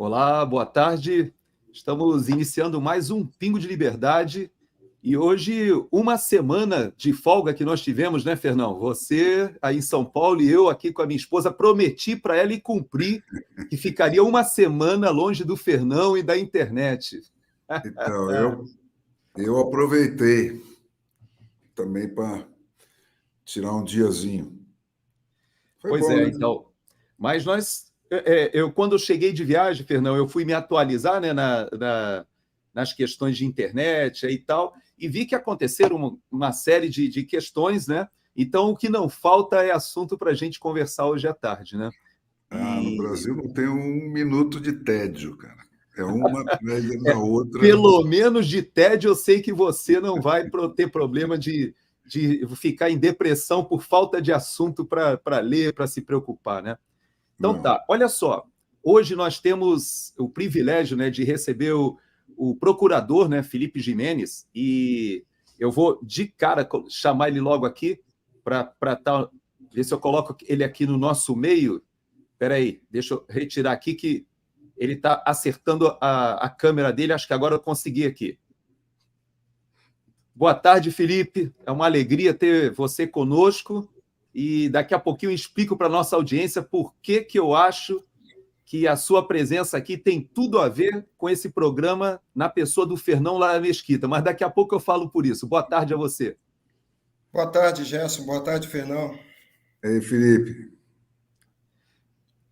Olá, boa tarde. Estamos iniciando mais um Pingo de Liberdade e hoje uma semana de folga que nós tivemos, né, Fernão? Você aí em São Paulo e eu aqui com a minha esposa, prometi para ela e cumpri que ficaria uma semana longe do Fernão e da internet. Então, eu aproveitei também para tirar um diazinho. Foi Pois bom, é, né? então. Mas quando eu cheguei de viagem, Fernão, eu fui me atualizar, né, nas questões de internet e tal, e vi que aconteceram uma série de questões, né? Então, o que não falta é assunto para a gente conversar hoje à tarde, né? No E Brasil não tem um minuto de tédio, cara. É uma atrás da é, outra. pelo menos de tédio, eu sei que você não vai ter problema de ficar em depressão por falta de assunto para ler, para se preocupar, né? Então Não. tá, olha só. Hoje nós temos o privilégio, né, de receber o procurador, né, Felipe Gimenez, e eu vou de cara chamar ele logo aqui para ver se eu coloco ele aqui no nosso meio. Espera aí, deixa eu retirar aqui que ele está acertando a câmera dele, acho que agora eu consegui aqui. Boa tarde, Felipe. É uma alegria ter você conosco e daqui a pouquinho eu explico para a nossa audiência por que eu acho que a sua presença aqui tem tudo a ver com esse programa na pessoa do Fernão Lara Mesquita, mas daqui a pouco eu falo por isso. Boa tarde a você. Boa tarde, Gerson. Boa tarde, Fernão. Ei, Felipe.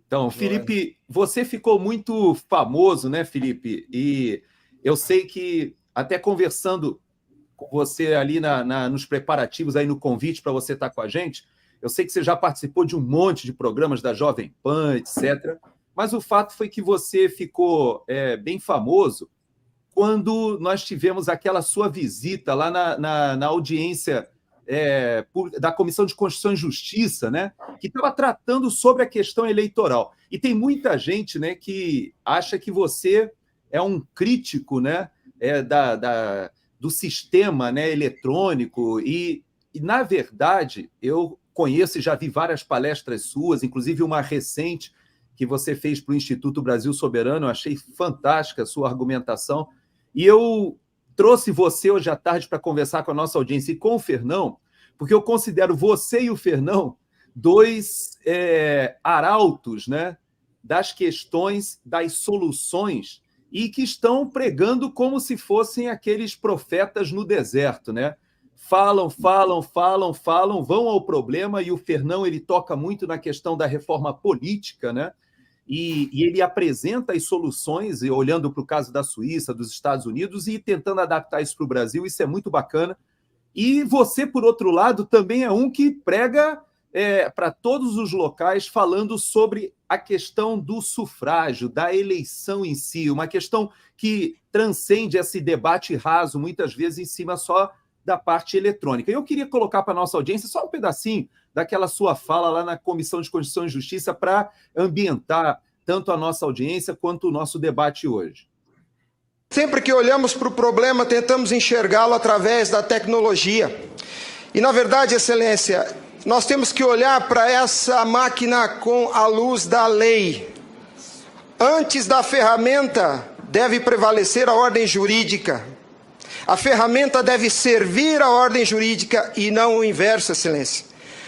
Então, Felipe, você ficou muito famoso, né, Felipe? E eu sei que, até conversando com você ali nos preparativos, aí no convite para você estar com a gente, eu sei que você já participou de um monte de programas da Jovem Pan, etc. Mas o fato foi que você ficou bem famoso quando nós tivemos aquela sua visita lá na audiência da Comissão de Constituição e Justiça, né, que estava tratando sobre a questão eleitoral. E tem muita gente, né, que acha que você é um crítico, né, do sistema, né, eletrônico. E, na verdade, eu conheço e já vi várias palestras suas, inclusive uma recente que você fez para o Instituto Brasil Soberano. Eu achei fantástica a sua argumentação. E eu trouxe você hoje à tarde para conversar com a nossa audiência e com o Fernão, porque eu considero você e o Fernão dois arautos, né, das questões, das soluções, e que estão pregando como se fossem aqueles profetas no deserto, né? Falam, vão ao problema, e o Fernão ele toca muito na questão da reforma política, né? E ele apresenta as soluções, olhando para o caso da Suíça, dos Estados Unidos, e tentando adaptar isso para o Brasil. Isso é muito bacana. E você, por outro lado, também é um que prega para todos os locais, falando sobre a questão do sufrágio, da eleição em si, uma questão que transcende esse debate raso, muitas vezes em cima só da parte eletrônica. Eu queria colocar para a nossa audiência só um pedacinho daquela sua fala lá na Comissão de Constituição e Justiça para ambientar tanto a nossa audiência quanto o nosso debate hoje. Sempre que olhamos para o problema, tentamos enxergá-lo através da tecnologia. E, na verdade, Excelência, nós temos que olhar para essa máquina com a luz da lei. Antes da ferramenta, deve prevalecer a ordem jurídica. A ferramenta deve servir à ordem jurídica e não o inverso, Excelência.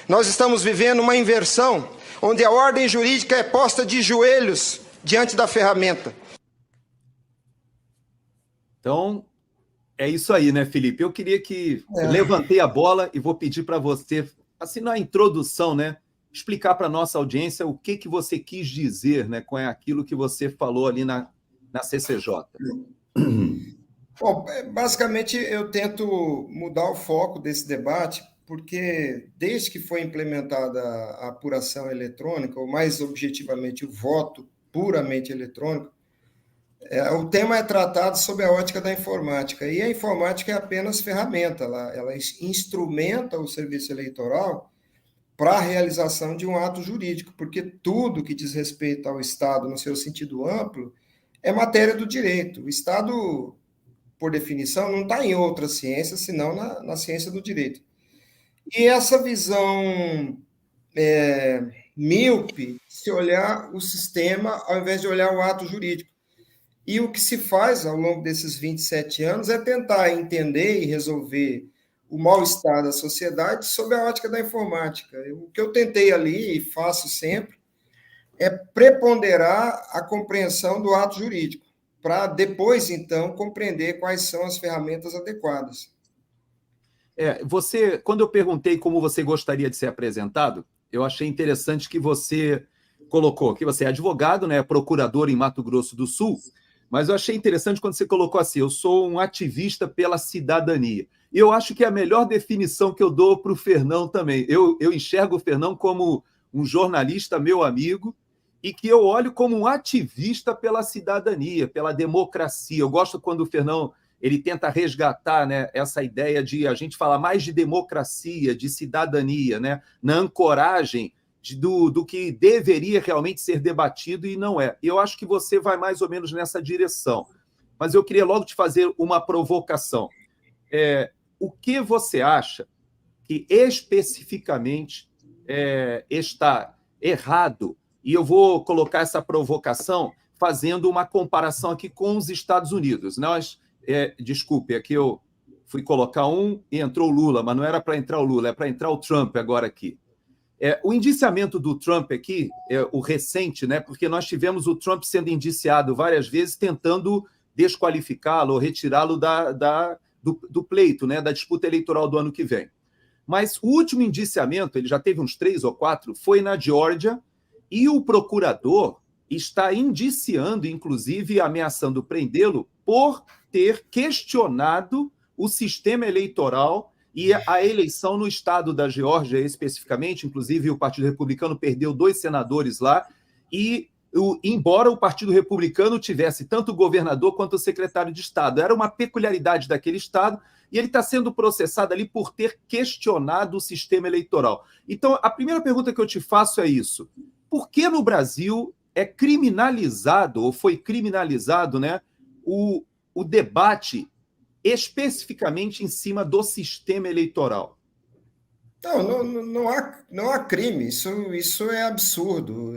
Nós estamos vivendo uma inversão, onde a ordem jurídica é posta de joelhos diante da ferramenta. Então, é isso aí, né, Felipe? Eu queria que levantei a bola e vou pedir para você, assim, na introdução, né, explicar para a nossa audiência o que você quis dizer, né, com aquilo que você falou ali na CCJ. Bom, basicamente eu tento mudar o foco desse debate, porque desde que foi implementada a apuração eletrônica, ou mais objetivamente o voto puramente eletrônico, o tema é tratado sob a ótica da informática, e a informática é apenas ferramenta, ela instrumenta o serviço eleitoral para a realização de um ato jurídico, porque tudo que diz respeito ao Estado no seu sentido amplo é matéria do direito. O Estado, por definição, não está em outra ciência, senão na ciência do direito. E essa visão míope se olhar o sistema ao invés de olhar o ato jurídico. E o que se faz ao longo desses 27 anos é tentar entender e resolver o mal-estar da sociedade sob a ótica da informática. O que eu tentei ali, e faço sempre, é preponderar a compreensão do ato jurídico, para depois, então, compreender quais são as ferramentas adequadas. Quando eu perguntei como você gostaria de ser apresentado, eu achei interessante que você colocou que você é advogado, né, procurador em Mato Grosso do Sul, mas eu achei interessante quando você colocou assim: eu sou um ativista pela cidadania. E eu acho que é a melhor definição que eu dou para o Fernão também. Eu enxergo o Fernão como um jornalista meu amigo e que eu olho como um ativista pela cidadania, pela democracia. Eu gosto quando o Fernão ele tenta resgatar, né, essa ideia de a gente falar mais de democracia, de cidadania, né, na ancoragem do que deveria realmente ser debatido e não é. Eu acho que você vai mais ou menos nessa direção. Mas eu queria logo te fazer uma provocação. O que você acha que especificamente está errado? E eu vou colocar essa provocação fazendo uma comparação aqui com os Estados Unidos. Desculpe, aqui eu fui colocar um e entrou o Lula, mas não era para entrar o Lula, é para entrar o Trump agora aqui. O indiciamento do Trump aqui, o recente, né, porque nós tivemos o Trump sendo indiciado várias vezes tentando desqualificá-lo ou retirá-lo do pleito, né, da disputa eleitoral do ano que vem. Mas o último indiciamento, ele já teve uns 3 ou 4, foi na Geórgia, e o procurador está indiciando, inclusive ameaçando prendê-lo, por ter questionado o sistema eleitoral e a eleição no estado da Geórgia, especificamente. Inclusive, o Partido Republicano perdeu 2 senadores lá, e embora o Partido Republicano tivesse tanto o governador quanto o secretário de Estado. Era uma peculiaridade daquele estado, e ele está sendo processado ali por ter questionado o sistema eleitoral. Então, a primeira pergunta que eu te faço é isso: por que no Brasil é criminalizado, ou foi criminalizado, né, o debate especificamente em cima do sistema eleitoral? Não há crime, isso é absurdo.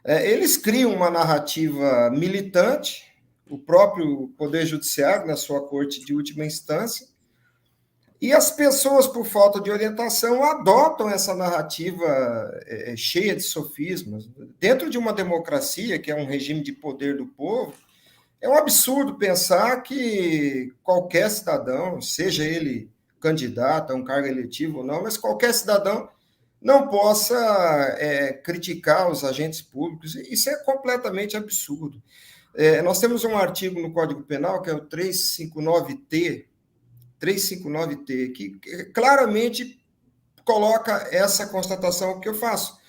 Eles criam uma narrativa militante, o próprio Poder Judiciário, na sua corte de última instância, e as pessoas, por falta de orientação, adotam essa narrativa cheia de sofismas. Dentro de uma democracia, que é um regime de poder do povo, é um absurdo pensar que qualquer cidadão, seja ele candidato a um cargo eletivo ou não, mas qualquer cidadão não possa criticar os agentes públicos. Isso é completamente absurdo. Nós temos um artigo no Código Penal, que é o 359-T, que claramente coloca essa constatação que eu faço.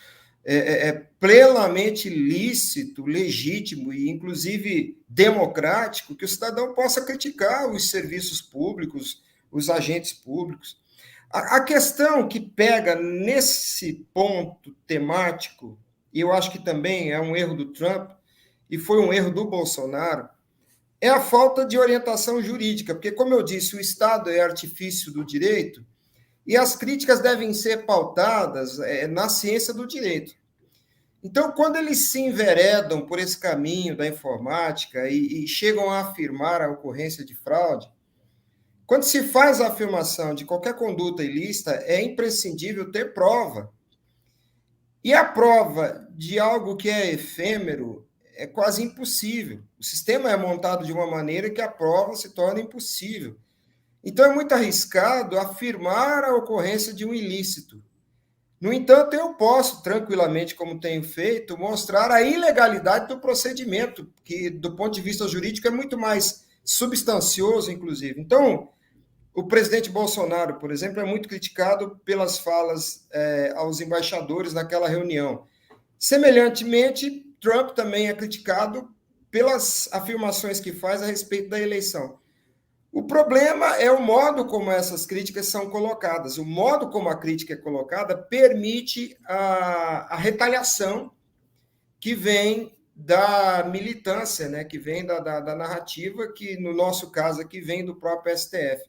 É plenamente lícito, legítimo e, inclusive, democrático que o cidadão possa criticar os serviços públicos, os agentes públicos. A questão que pega nesse ponto temático, e eu acho que também é um erro do Trump, e foi um erro do Bolsonaro, é a falta de orientação jurídica, porque, como eu disse, o Estado é artifício do direito, e as críticas devem ser pautadas na ciência do direito. Então, quando eles se enveredam por esse caminho da informática e chegam a afirmar a ocorrência de fraude, quando se faz a afirmação de qualquer conduta ilícita, é imprescindível ter prova. E a prova de algo que é efêmero é quase impossível. O sistema é montado de uma maneira que a prova se torna impossível. Então, é muito arriscado afirmar a ocorrência de um ilícito. No entanto, eu posso, tranquilamente, como tenho feito, mostrar a ilegalidade do procedimento, que, do ponto de vista jurídico, é muito mais substancioso, inclusive. Então, o presidente Bolsonaro, por exemplo, é muito criticado pelas falas aos embaixadores naquela reunião. Semelhantemente, Trump também é criticado pelas afirmações que faz a respeito da eleição. O problema é o modo como essas críticas são colocadas. O modo como a crítica é colocada permite a retaliação que vem da militância, né? Que vem da narrativa, que, no nosso caso aqui, vem do próprio STF.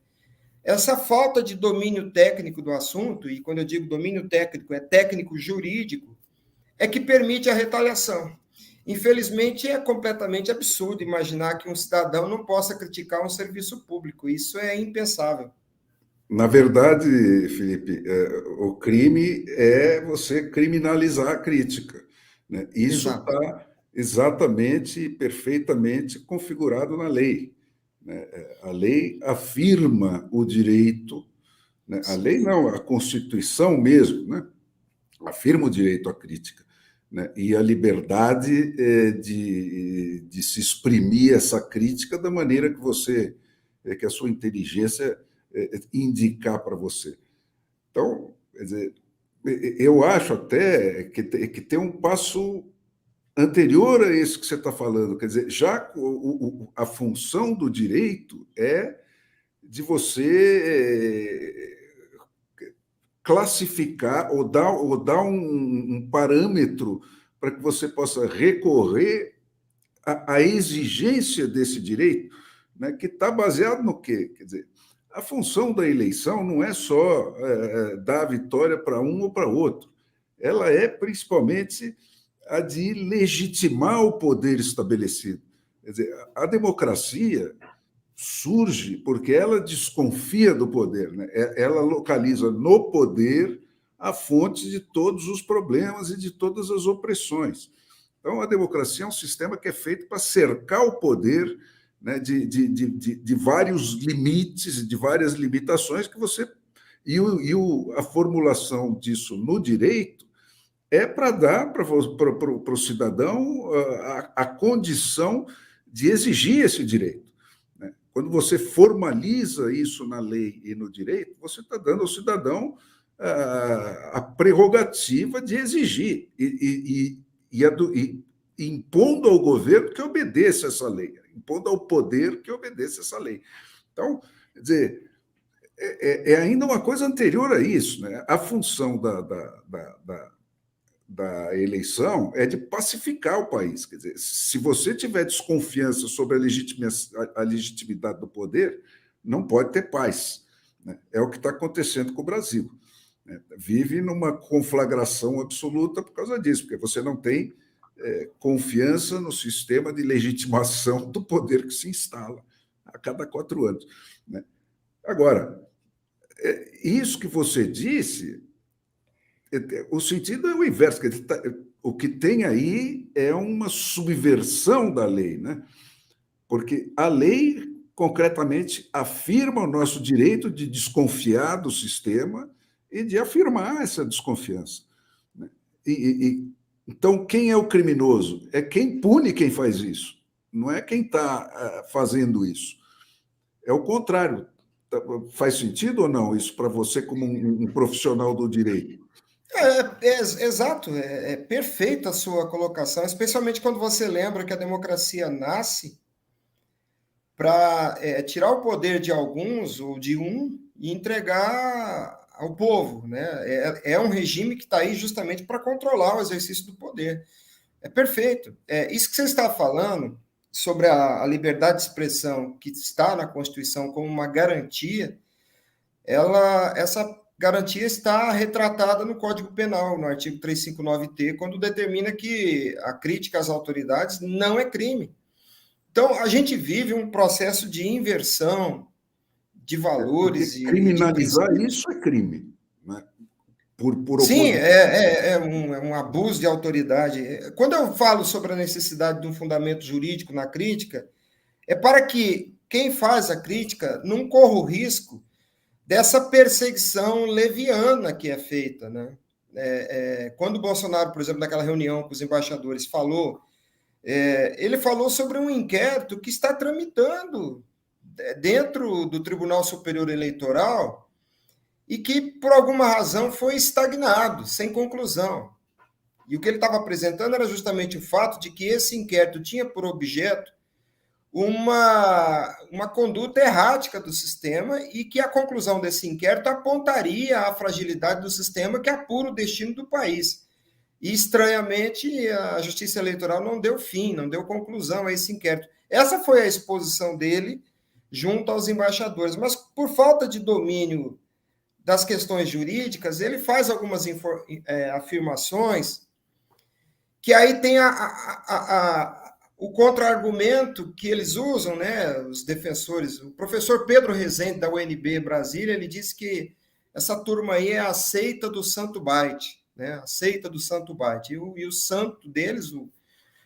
Essa falta de domínio técnico do assunto, e quando eu digo domínio técnico, é técnico jurídico, é que permite a retaliação. Infelizmente, é completamente absurdo imaginar que um cidadão não possa criticar um serviço público. Isso é impensável. Na verdade, Felipe, o crime é você criminalizar a crítica, né? Isso Exato. está exatamente, perfeitamente configurado na lei, né? A lei afirma o direito, né? A lei não, a Constituição mesmo, né? Afirma o direito à crítica, né? E a liberdade de se exprimir essa crítica da maneira que você, que a sua inteligência indicar para você. Então, quer dizer, eu acho até que tem um passo anterior a isso que você está falando. Quer dizer, já a função do direito é de você classificar ou dar um parâmetro para que você possa recorrer à exigência desse direito, né, que está baseado no quê? Quer dizer, a função da eleição não é só dar a vitória para um ou para outro. Ela é principalmente a de legitimar o poder estabelecido. Quer dizer, a democracia surge porque ela desconfia do poder, né? Ela localiza no poder a fonte de todos os problemas e de todas as opressões. Então, a democracia é um sistema que é feito para cercar o poder, né, de vários limites, de várias limitações que você. A formulação disso no direito é para dar para o cidadão a condição de exigir esse direito. Quando você formaliza isso na lei e no direito, você está dando ao cidadão a prerrogativa de exigir e impondo ao governo que obedeça essa lei, impondo ao poder que obedeça essa lei. Então, quer dizer, é ainda uma coisa anterior a isso, né? A função da eleição é de pacificar o país. Quer dizer, se você tiver desconfiança sobre a legitimidade do poder, não pode ter paz, né? É o que está acontecendo com o Brasil, né? Vive numa conflagração absoluta por causa disso, porque você não tem confiança no sistema de legitimação do poder que se instala a cada 4 anos, né? Agora, isso que você disse, o sentido é o inverso. O que tem aí é uma subversão da lei, né? Porque a lei, concretamente, afirma o nosso direito de desconfiar do sistema e de afirmar essa desconfiança, né? Então, quem é o criminoso? É quem pune quem faz isso, não é quem está fazendo isso. É o contrário. Faz sentido ou não isso para você, como um profissional do direito? Exato, é perfeita a sua colocação, especialmente quando você lembra que a democracia nasce para tirar o poder de alguns ou de um e entregar ao povo, né? É um regime que está aí justamente para controlar o exercício do poder. É perfeito. Isso que você está falando sobre a liberdade de expressão que está na Constituição como uma garantia, essa garantia está retratada no Código Penal, no artigo 359-T, quando determina que a crítica às autoridades não é crime. Então, a gente vive um processo de inversão de valores e criminalizar isso é crime, né? Por Sim, é um abuso de autoridade. Quando eu falo sobre a necessidade de um fundamento jurídico na crítica, é para que quem faz a crítica não corra o risco dessa perseguição leviana que é feita, né? Quando o Bolsonaro, por exemplo, naquela reunião com os embaixadores, ele falou sobre um inquérito que está tramitando dentro do Tribunal Superior Eleitoral e que, por alguma razão, foi estagnado, sem conclusão. E o que ele estava apresentando era justamente o fato de que esse inquérito tinha por objeto uma conduta errática do sistema e que a conclusão desse inquérito apontaria a fragilidade do sistema que apura o destino do país. E, estranhamente, a Justiça Eleitoral não deu fim, não deu conclusão a esse inquérito. Essa foi a exposição dele junto aos embaixadores. Mas, por falta de domínio das questões jurídicas, ele faz algumas afirmações que aí tem o contra-argumento que eles usam, né, os defensores. O professor Pedro Rezende, da UNB Brasília, ele disse que essa turma aí é a seita do Santo Byte, né, a seita do Santo Byte. E o santo deles, o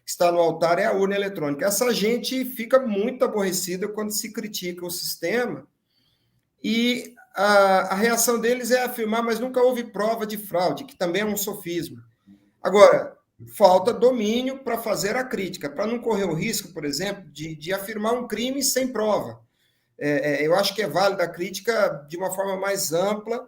que está no altar, é a urna eletrônica. Essa gente fica muito aborrecida quando se critica o sistema e a reação deles é afirmar, mas nunca houve prova de fraude, que também é um sofisma. Agora, falta domínio para fazer a crítica, para não correr o risco, por exemplo, de afirmar um crime sem prova. Eu acho que é válida a crítica de uma forma mais ampla,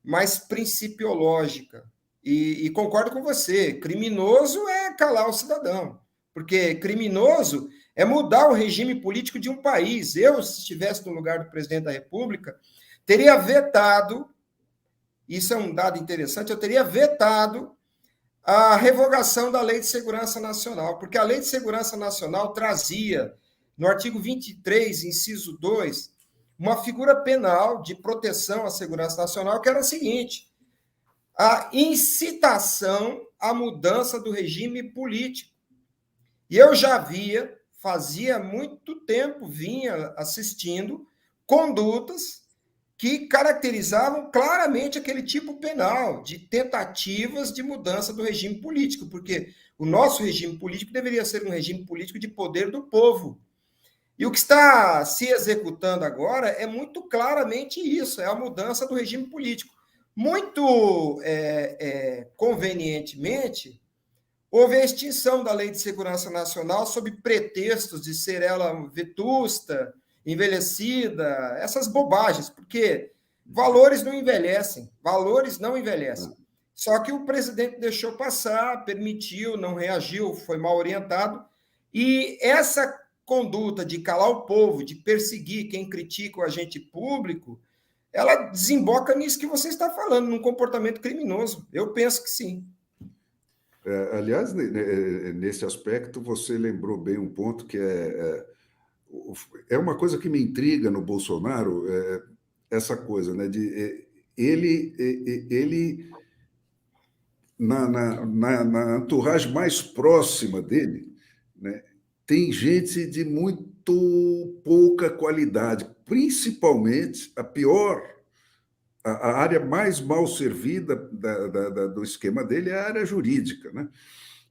mais principiológica. E concordo com você, criminoso é calar o cidadão, porque criminoso é mudar o regime político de um país. Eu, se estivesse no lugar do presidente da República, teria vetado, isso é um dado interessante, eu teria vetado a revogação da Lei de Segurança Nacional, porque a Lei de Segurança Nacional trazia, no artigo 23, inciso 2, uma figura penal de proteção à segurança nacional, que era a seguinte: a incitação à mudança do regime político. E eu já via, fazia muito tempo, vinha assistindo condutas que caracterizavam claramente aquele tipo penal de tentativas de mudança do regime político, porque o nosso regime político deveria ser um regime político de poder do povo. E o que está se executando agora é muito claramente isso, é a mudança do regime político. Muito convenientemente, houve a extinção da Lei de Segurança Nacional sob pretextos de ser ela vetusta, envelhecida, essas bobagens, porque valores não envelhecem, valores não envelhecem. Só que o presidente deixou passar, permitiu, não reagiu, foi mal orientado, e essa conduta de calar o povo, de perseguir quem critica o agente público, ela desemboca nisso que você está falando, num comportamento criminoso. Eu penso que sim. Aliás, nesse aspecto, você lembrou bem um ponto que é uma coisa que me intriga no Bolsonaro, essa coisa, né, de ele na entourage mais próxima dele, né, tem gente de muito pouca qualidade, principalmente a área mais mal servida do esquema dele é a área jurídica, né?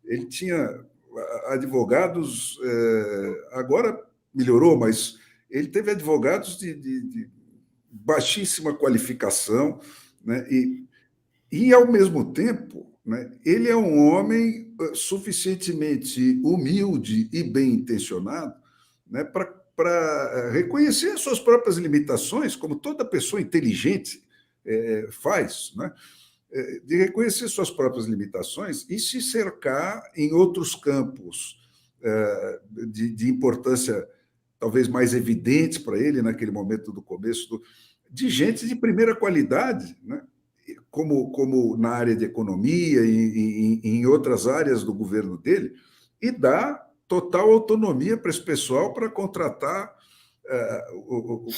Ele tinha advogados, agora melhorou, mas ele teve advogados de baixíssima qualificação, né? E, ao mesmo tempo, né, ele é um homem suficientemente humilde e bem intencionado, né, para reconhecer as suas próprias limitações, como toda pessoa inteligente faz, né? De reconhecer suas próprias limitações e se cercar em outros campos de importância talvez mais evidentes para ele naquele momento do começo, de gente de primeira qualidade, né? Como na área de economia e em outras áreas do governo dele, e dá total autonomia para esse pessoal para contratar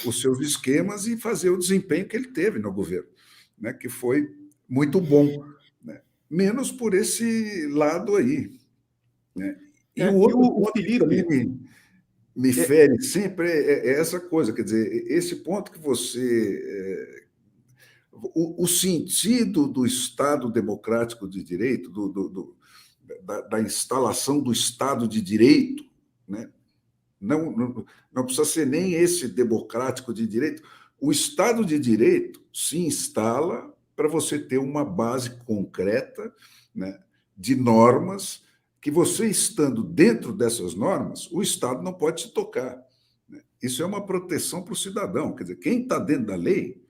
os seus esquemas e fazer o desempenho que ele teve no governo, né, que foi muito bom, né, menos por esse lado aí, né. E o outro ponto que também me fere sempre é essa coisa, quer dizer, esse ponto que você... O sentido do Estado democrático de direito, da instalação do Estado de direito, né? Não precisa ser nem esse democrático de direito. O Estado de direito se instala para você ter uma base concreta, né, de normas, que você estando dentro dessas normas, o Estado não pode te tocar, né? Isso é uma proteção para o cidadão. Quer dizer, quem está dentro da lei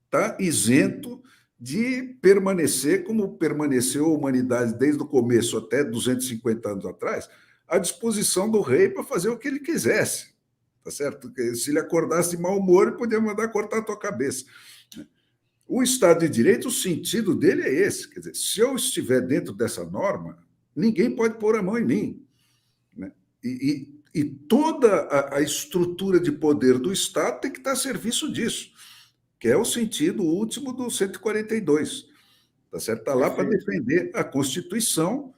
está isento de permanecer como permaneceu a humanidade desde o começo até 250 anos atrás, à disposição do rei para fazer o que ele quisesse, tá certo? Se ele acordasse de mau humor, ele podia mandar cortar a tua cabeça. O Estado de Direito, o sentido dele é esse, quer dizer, se eu estiver dentro dessa norma, ninguém pode pôr a mão em mim, né? E toda a estrutura de poder do Estado tem que estar a serviço disso, que é o sentido último do 142, tá certo? Está lá para defender a Constituição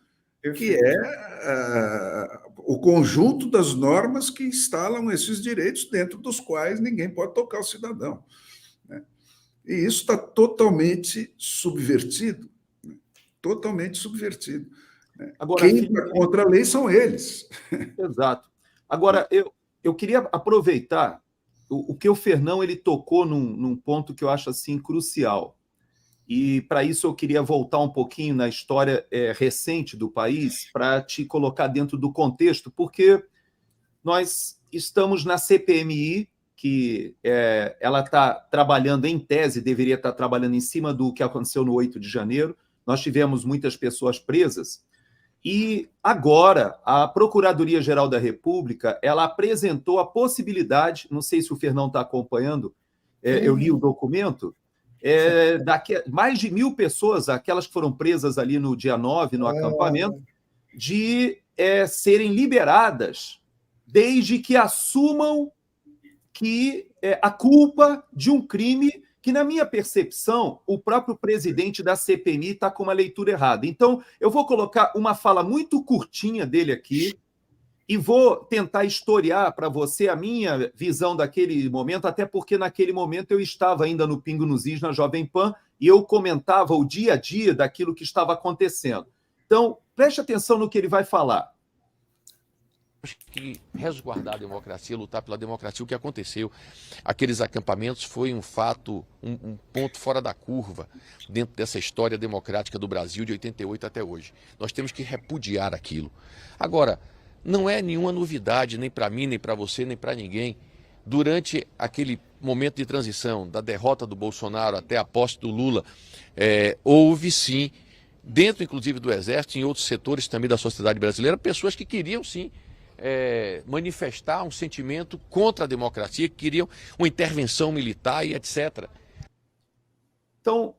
que é o conjunto das normas que instalam esses direitos, dentro dos quais ninguém pode tocar o cidadão, né? E isso está totalmente subvertido, né? Totalmente subvertido, né? Agora, Quem está contra a lei são eles. Exato. Agora, eu queria aproveitar o que o Fernão ele tocou num ponto que eu acho assim crucial. E, para isso, eu queria voltar um pouquinho na história recente do país para te colocar dentro do contexto, porque nós estamos na CPMI, que ela está trabalhando, em tese, deveria estar trabalhando em cima do que aconteceu no 8 de janeiro. Nós tivemos muitas pessoas presas, e agora a Procuradoria-Geral da República ela apresentou a possibilidade, não sei se o Fernão está acompanhando, eu li o documento, mais de 1.000 pessoas, aquelas que foram presas ali no dia 9, no acampamento, de serem liberadas desde que assumam que a culpa de um crime que, na minha percepção, o próprio presidente da CPMI está com uma leitura errada. Então, eu vou colocar uma fala muito curtinha dele aqui e vou tentar historiar para você a minha visão daquele momento, até porque naquele momento eu estava ainda no Pingo nos Is, na Jovem Pan, e eu comentava o dia a dia daquilo que estava acontecendo. Então, preste atenção no que ele vai falar. Que resguardar a democracia, lutar pela democracia, o que aconteceu, aqueles acampamentos foi um fato, um ponto fora da curva dentro dessa história democrática do Brasil de 88 até hoje. Nós temos que repudiar aquilo. Agora, não é nenhuma novidade, nem para mim, nem para você, nem para ninguém. Durante aquele momento de transição, da derrota do Bolsonaro até a posse do Lula, houve sim, dentro inclusive do Exército, em outros setores também da sociedade brasileira, pessoas que queriam sim manifestar um sentimento contra a democracia, que queriam uma intervenção militar e etc. Então,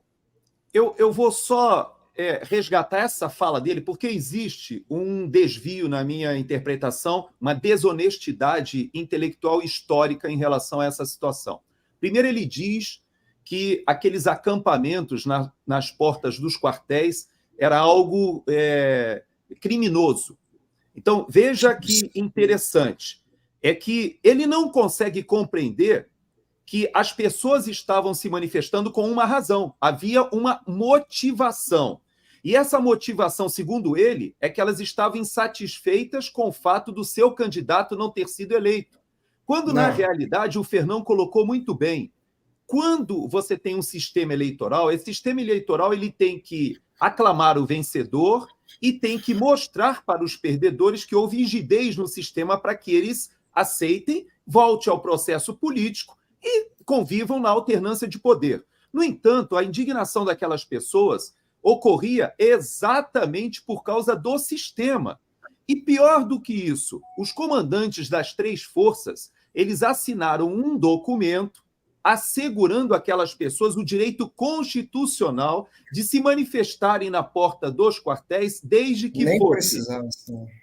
eu vou só resgatar essa fala dele, porque existe um desvio na minha interpretação, uma desonestidade intelectual histórica em relação a essa situação. Primeiro, ele diz que aqueles acampamentos nas portas dos quartéis era algo criminoso. Então, veja que interessante, é que ele não consegue compreender que as pessoas estavam se manifestando com uma razão, havia uma motivação. E essa motivação, segundo ele, é que elas estavam insatisfeitas com o fato do seu candidato não ter sido eleito. Quando, na realidade, o Fernão colocou muito bem, quando você tem um sistema eleitoral, esse sistema eleitoral ele tem que aclamar o vencedor e tem que mostrar para os perdedores que houve rigidez no sistema para que eles aceitem, volte ao processo político e convivam na alternância de poder. No entanto, a indignação daquelas pessoas ocorria exatamente por causa do sistema. E pior do que isso, os comandantes das três forças, eles assinaram um documento assegurando àquelas pessoas o direito constitucional de se manifestarem na porta dos quartéis desde que fosse.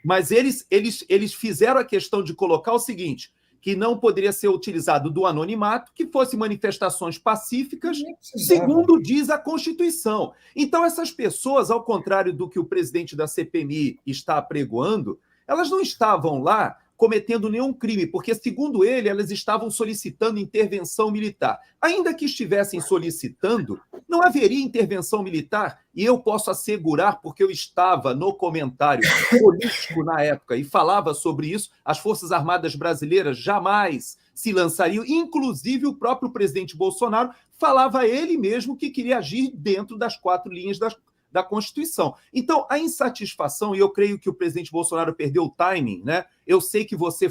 Mas eles fizeram a questão de colocar o seguinte, que não poderia ser utilizado do anonimato, que fossem manifestações pacíficas, segundo diz a Constituição. Então, essas pessoas, ao contrário do que o presidente da CPMI está apregoando, elas não estavam lá cometendo nenhum crime, porque, segundo ele, elas estavam solicitando intervenção militar. Ainda que estivessem solicitando, não haveria intervenção militar, e eu posso assegurar, porque eu estava no comentário político na época e falava sobre isso, as Forças Armadas brasileiras jamais se lançariam, inclusive o próprio presidente Bolsonaro falava ele mesmo que queria agir dentro das 4 linhas da Constituição. Então, a insatisfação, e eu creio que o presidente Bolsonaro perdeu o timing, né? Eu sei que você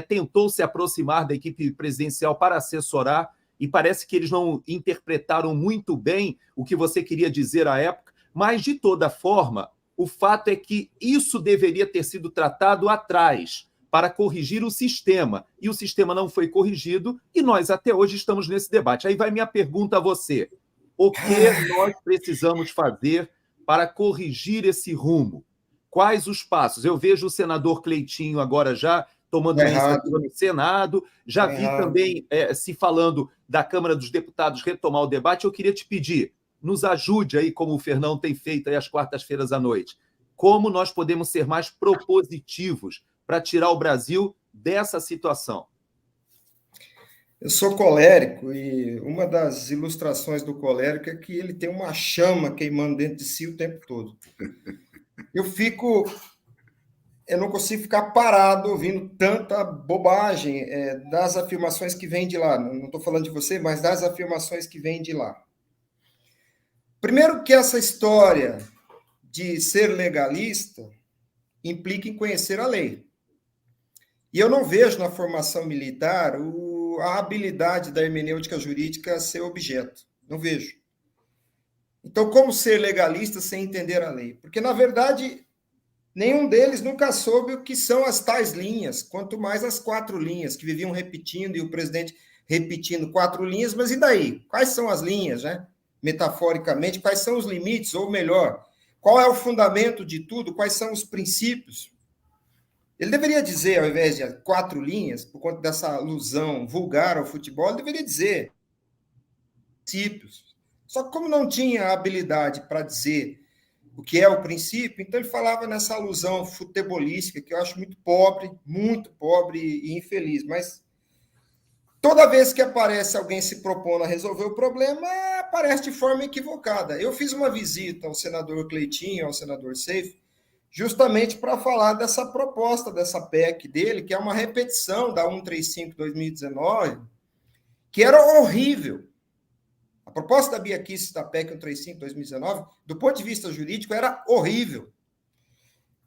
tentou se aproximar da equipe presidencial para assessorar, e parece que eles não interpretaram muito bem o que você queria dizer à época, mas, de toda forma, o fato é que isso deveria ter sido tratado atrás, para corrigir o sistema, e o sistema não foi corrigido, e nós até hoje estamos nesse debate. Aí vai minha pergunta a você. O que nós precisamos fazer para corrigir esse rumo? Quais os passos? Eu vejo o senador Cleitinho agora já tomando uma iniciativa no Senado, já vi também se falando da Câmara dos Deputados retomar o debate. Eu queria te pedir, nos ajude aí, como o Fernão tem feito aí às quartas-feiras à noite. como nós podemos ser mais propositivos para tirar o Brasil dessa situação? Eu sou colérico e uma das ilustrações do colérico é que ele tem uma chama queimando dentro de si o tempo todo. Eu não consigo ficar parado ouvindo tanta bobagem das afirmações que vêm de lá. Não estou falando de você, mas das afirmações que vêm de lá. Primeiro que essa história de ser legalista implica em conhecer a lei. E eu não vejo na formação militar a habilidade da hermenêutica jurídica ser objeto. Não vejo. Então, como ser legalista sem entender a lei? Porque, na verdade, nenhum deles nunca soube o que são as tais linhas, quanto mais as 4 linhas, que viviam repetindo, e o presidente repetindo 4 linhas, mas e daí? Quais são as linhas, né? Metaforicamente, quais são os limites, ou melhor, qual é o fundamento de tudo, quais são os princípios? Ele deveria dizer, ao invés de 4 linhas, por conta dessa alusão vulgar ao futebol, ele deveria dizer princípios. Só que como não tinha habilidade para dizer o que é o princípio, então ele falava nessa alusão futebolística, que eu acho muito pobre e infeliz, mas toda vez que aparece alguém se propondo a resolver o problema, aparece de forma equivocada. Eu fiz uma visita ao senador Cleitinho, ao senador Seif, justamente para falar dessa proposta, dessa PEC dele, que é uma repetição da 135/2019, que era horrível. A proposta da Bia Kicis da PEC 135/2019, do ponto de vista jurídico, era horrível.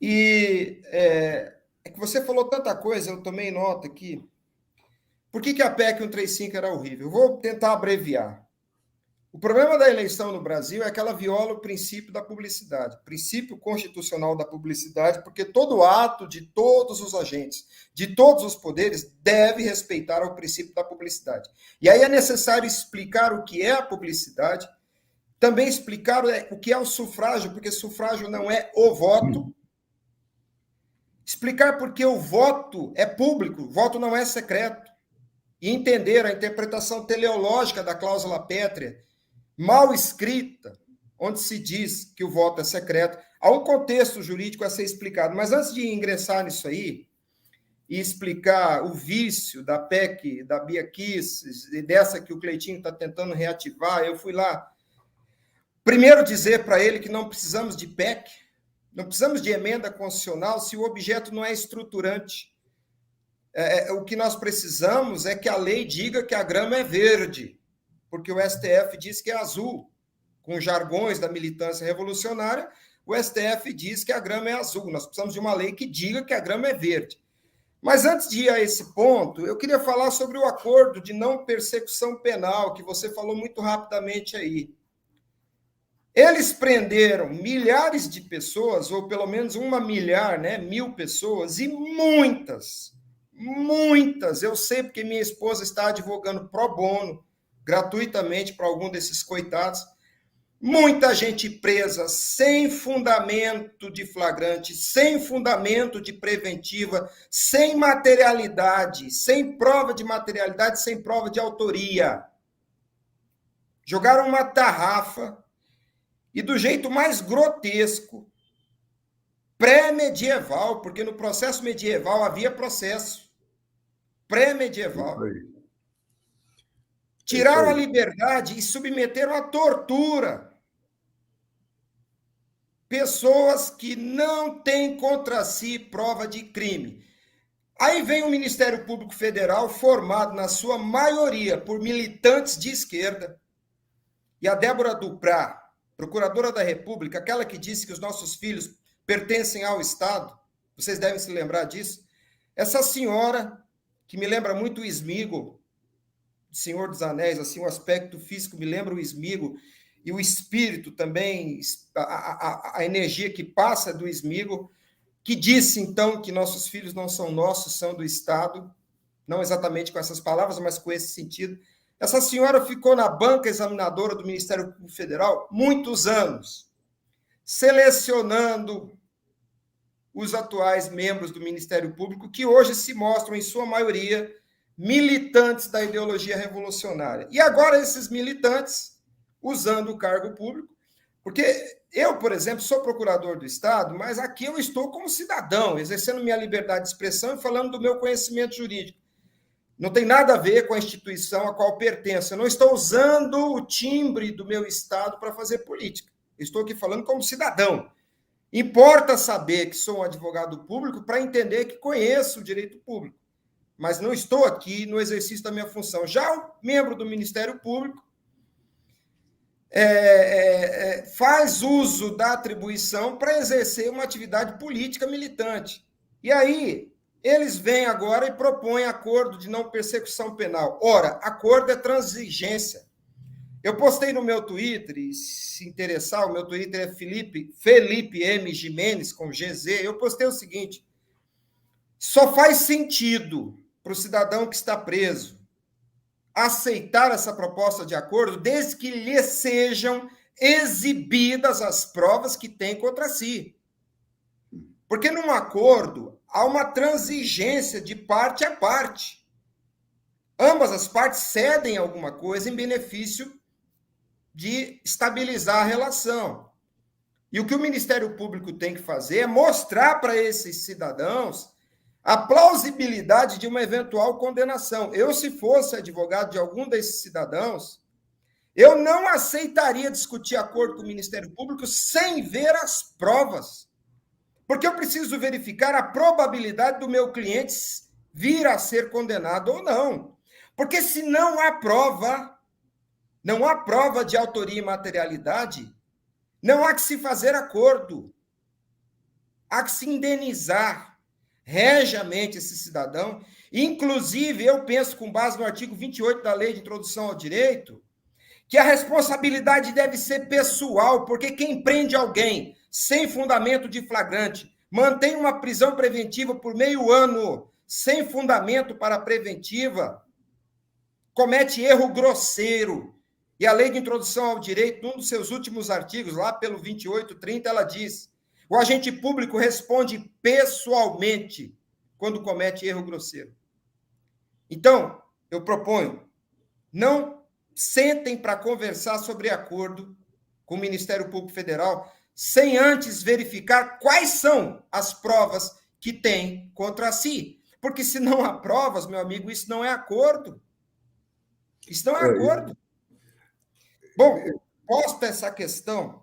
E é que você falou tanta coisa, eu tomei nota aqui. Por que a PEC 135 era horrível? Eu vou tentar abreviar. O problema da eleição no Brasil é que ela viola o princípio da publicidade, princípio constitucional da publicidade, porque todo ato de todos os agentes, de todos os poderes, deve respeitar o princípio da publicidade. E aí é necessário explicar o que é a publicidade, também explicar o que é o sufrágio, porque sufrágio não é o voto, explicar porque o voto é público, o voto não é secreto, e entender a interpretação teleológica da cláusula pétrea, mal escrita, onde se diz que o voto é secreto. Há um contexto jurídico a ser explicado, mas antes de ingressar nisso aí e explicar o vício da PEC, da Bia Kicis, e dessa que o Cleitinho está tentando reativar, eu fui lá primeiro dizer para ele que não precisamos de PEC, não precisamos de emenda constitucional se o objeto não é estruturante. O que nós precisamos é que a lei diga que a grama é verde, porque o STF diz que é azul. Com jargões da militância revolucionária, o STF diz que a grama é azul. Nós precisamos de uma lei que diga que a grama é verde. Mas antes de ir a esse ponto, eu queria falar sobre o acordo de não persecução penal, que você falou muito rapidamente aí. Eles prenderam milhares de pessoas, ou pelo menos 1 milhar, 1.000 pessoas, e muitas, eu sei porque minha esposa está advogando pro bono, gratuitamente para algum desses coitados, muita gente presa sem fundamento de flagrante, sem fundamento de preventiva, sem materialidade, sem prova de materialidade, sem prova de autoria. Jogaram uma tarrafa e do jeito mais grotesco, pré-medieval, porque no processo medieval havia processo, pré-medieval. Tiraram a liberdade e submeteram à tortura pessoas que não têm contra si prova de crime. Aí vem o Ministério Público Federal, formado na sua maioria por militantes de esquerda, e a Débora Duprá, procuradora da República, aquela que disse que os nossos filhos pertencem ao Estado, vocês devem se lembrar disso, essa senhora, que me lembra muito o Sméagol, Senhor dos Anéis, assim, o aspecto físico me lembra o Sméagol, e o espírito também, a energia que passa do Sméagol, que disse, então, que nossos filhos não são nossos, são do Estado, não exatamente com essas palavras, mas com esse sentido. Essa senhora ficou na banca examinadora do Ministério Público Federal muitos anos, selecionando os atuais membros do Ministério Público, que hoje se mostram, em sua maioria, militantes da ideologia revolucionária. E agora esses militantes, usando o cargo público, porque eu, por exemplo, sou procurador do Estado, mas aqui eu estou como cidadão, exercendo minha liberdade de expressão e falando do meu conhecimento jurídico. Não tem nada a ver com a instituição a qual pertenço. Eu não estou usando o timbre do meu Estado para fazer política. Eu estou aqui falando como cidadão. Importa saber que sou um advogado público para entender que conheço o direito público, mas não estou aqui no exercício da minha função. Já o membro do Ministério Público faz uso da atribuição para exercer uma atividade política militante. E aí, eles vêm agora e propõem acordo de não persecução penal. Ora, acordo é transigência. Eu postei no meu Twitter, e se interessar, o meu Twitter é Felipe M. Jimenez, com GZ, eu postei o seguinte: só faz sentido para o cidadão que está preso aceitar essa proposta de acordo desde que lhe sejam exibidas as provas que tem contra si. Porque num acordo há uma transigência de parte a parte. Ambas as partes cedem alguma coisa em benefício de estabilizar a relação. E o que o Ministério Público tem que fazer é mostrar para esses cidadãos a plausibilidade de uma eventual condenação. Eu, se fosse advogado de algum desses cidadãos, eu não aceitaria discutir acordo com o Ministério Público sem ver as provas. Porque eu preciso verificar a probabilidade do meu cliente vir a ser condenado ou não. Porque se não há prova de autoria e materialidade, não há que se fazer acordo. Há que se indenizar regiamente esse cidadão. Inclusive, eu penso, com base no artigo 28 da Lei de Introdução ao Direito, que a responsabilidade deve ser pessoal, porque quem prende alguém sem fundamento de flagrante, mantém uma prisão preventiva por meio ano, sem fundamento para preventiva, comete erro grosseiro. E a Lei de Introdução ao Direito, num dos seus últimos artigos, lá pelo 2830, ela diz: o agente público responde pessoalmente quando comete erro grosseiro. Então, eu proponho, não sentem para conversar sobre acordo com o Ministério Público Federal sem antes verificar quais são as provas que tem contra si. Porque se não há provas, meu amigo, isso não é acordo. Isso não é acordo. Bom, posta essa questão,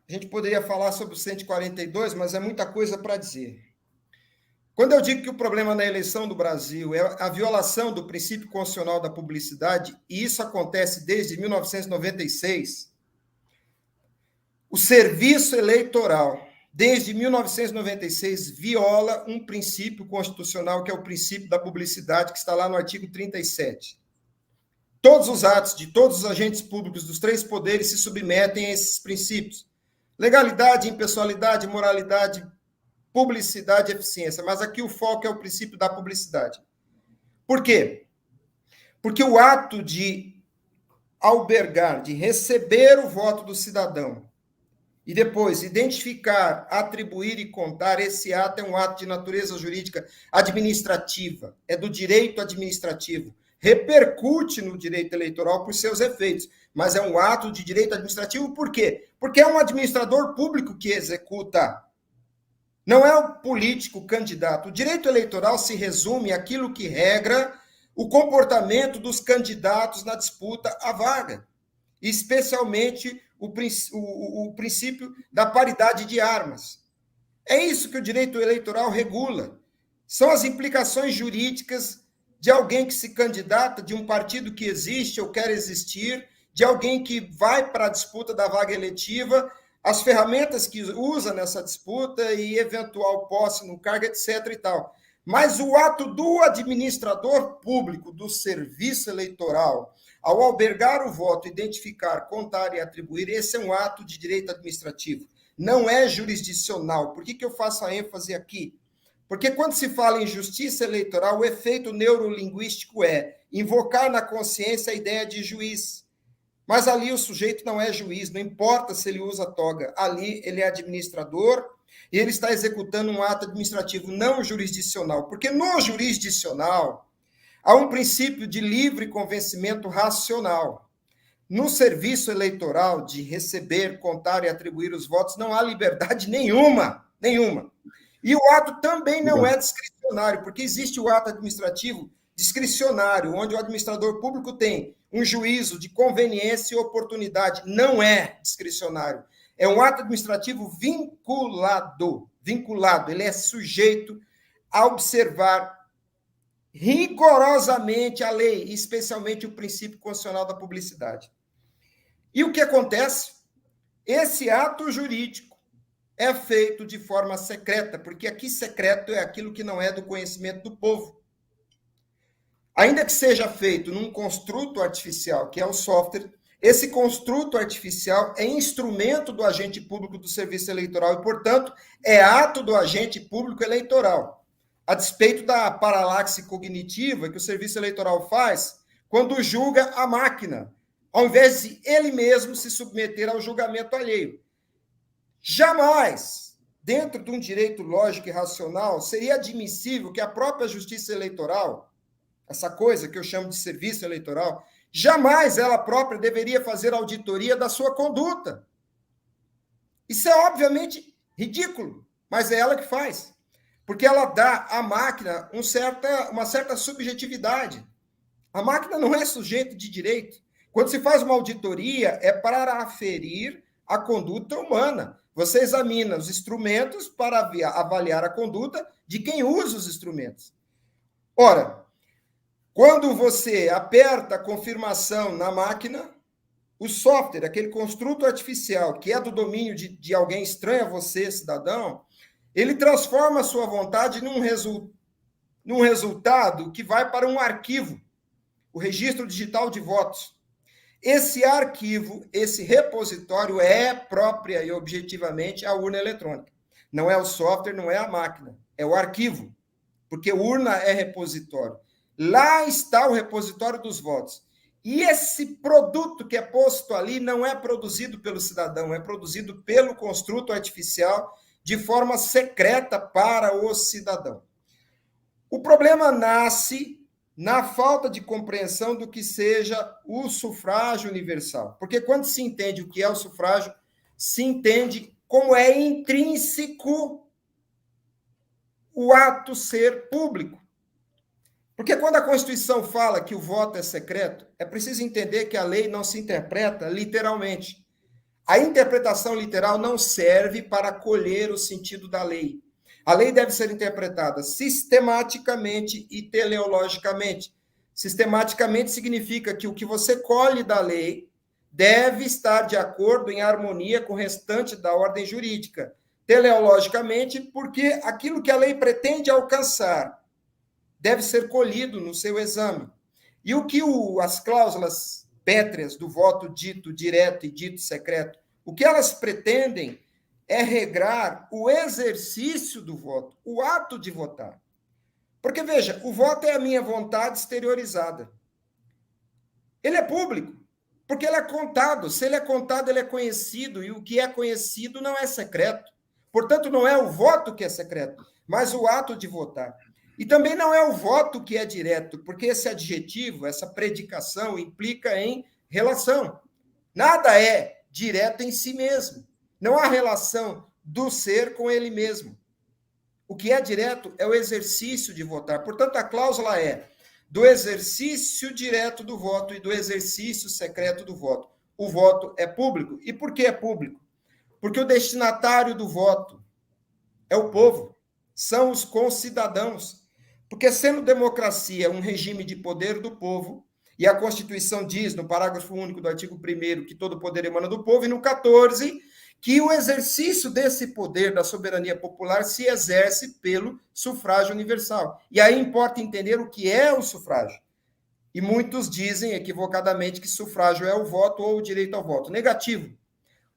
a gente poderia falar sobre o 142, mas é muita coisa para dizer. Quando eu digo que o problema na eleição do Brasil é a violação do princípio constitucional da publicidade, e isso acontece desde 1996, o serviço eleitoral, desde 1996, viola um princípio constitucional, que é o princípio da publicidade, que está lá no artigo 37. Todos os atos de todos os agentes públicos dos três poderes se submetem a esses princípios: legalidade, impessoalidade, moralidade, publicidade e eficiência. Mas aqui o foco é o princípio da publicidade. Por quê? Porque o ato de albergar, de receber o voto do cidadão e depois identificar, atribuir e contar, esse ato é um ato de natureza jurídica administrativa, é do direito administrativo. Repercute no direito eleitoral por seus efeitos, mas é um ato de direito administrativo. Por quê? Porque é um administrador público que executa, não é o político candidato. O direito eleitoral se resume àquilo que regra o comportamento dos candidatos na disputa à vaga, especialmente o princípio da paridade de armas. É isso que o direito eleitoral regula. São as implicações jurídicas de alguém que se candidata, de um partido que existe ou quer existir, de alguém que vai para a disputa da vaga eletiva, as ferramentas que usa nessa disputa e eventual posse no cargo, etc. e tal. Mas o ato do administrador público do serviço eleitoral, ao albergar o voto, identificar, contar e atribuir, esse é um ato de direito administrativo. Não é jurisdicional. Por que eu faço a ênfase aqui? Porque quando se fala em justiça eleitoral, o efeito neurolinguístico é invocar na consciência a ideia de juiz. Mas ali o sujeito não é juiz, não importa se ele usa toga. Ali ele é administrador e ele está executando um ato administrativo não jurisdicional. Porque no jurisdicional há um princípio de livre convencimento racional. No serviço eleitoral de receber, contar e atribuir os votos, não há liberdade nenhuma, nenhuma. E o ato também não é discricionário, porque existe o ato administrativo discricionário, onde o administrador público tem um juízo de conveniência e oportunidade. Não é discricionário. É um ato administrativo vinculado. Ele é sujeito a observar rigorosamente a lei, especialmente o princípio constitucional da publicidade. E o que acontece? Esse ato jurídico é feito de forma secreta, porque aqui secreto é aquilo que não é do conhecimento do povo. Ainda que seja feito num construto artificial, que é o software, esse construto artificial é instrumento do agente público do serviço eleitoral e, portanto, é ato do agente público eleitoral, a despeito da paralaxe cognitiva que o serviço eleitoral faz quando julga a máquina, ao invés de ele mesmo se submeter ao julgamento alheio. Jamais, dentro de um direito lógico e racional, seria admissível que a própria justiça eleitoral, essa coisa que eu chamo de serviço eleitoral, jamais ela própria deveria fazer auditoria da sua conduta. Isso é obviamente ridículo, mas é ela que faz, porque ela dá à máquina uma certa subjetividade. A máquina não é sujeito de direito. Quando se faz uma auditoria, é para aferir a conduta humana. Você examina os instrumentos para avaliar a conduta de quem usa os instrumentos. Ora, quando você aperta a confirmação na máquina, o software, aquele construto artificial que é do domínio de alguém estranho a você, cidadão, ele transforma a sua vontade num resultado que vai para um arquivo, o registro digital de votos. Esse arquivo, esse repositório é própria e objetivamente a urna eletrônica. Não é o software, não é a máquina, é o arquivo, porque urna é repositório. Lá está o repositório dos votos. E esse produto que é posto ali não é produzido pelo cidadão, é produzido pelo construto artificial de forma secreta para o cidadão. O problema nasce na falta de compreensão do que seja o sufrágio universal. Porque quando se entende o que é o sufrágio, se entende como é intrínseco o ato ser público. Porque quando a Constituição fala que o voto é secreto, é preciso entender que a lei não se interpreta literalmente. A interpretação literal não serve para acolher o sentido da lei. A lei deve ser interpretada sistematicamente e teleologicamente. Sistematicamente significa que o que você colhe da lei deve estar de acordo, em harmonia com o restante da ordem jurídica. Teleologicamente, porque aquilo que a lei pretende alcançar deve ser colhido no seu exame. E o que as cláusulas pétreas do voto dito direto e dito secreto, o que elas pretendem é regrar o exercício do voto, o ato de votar. Porque, veja, o voto é a minha vontade exteriorizada. Ele é público, porque ele é contado. Se ele é contado, ele é conhecido, e o que é conhecido não é secreto. Portanto, não é o voto que é secreto, mas o ato de votar. E também não é o voto que é direto, porque esse adjetivo, essa predicação, implica em relação. Nada é direto em si mesmo. Não há relação do ser com ele mesmo. O que é direto é o exercício de votar. Portanto, a cláusula é do exercício direto do voto e do exercício secreto do voto. O voto é público. E por que é público? Porque o destinatário do voto é o povo, são os concidadãos. Porque sendo democracia um regime de poder do povo, e a Constituição diz, no parágrafo único do artigo 1º, que todo poder emana do povo, e no 14, que o exercício desse poder da soberania popular se exerce pelo sufrágio universal. E aí importa entender o que é o sufrágio. E muitos dizem, equivocadamente, que sufrágio é o voto ou o direito ao voto. Negativo.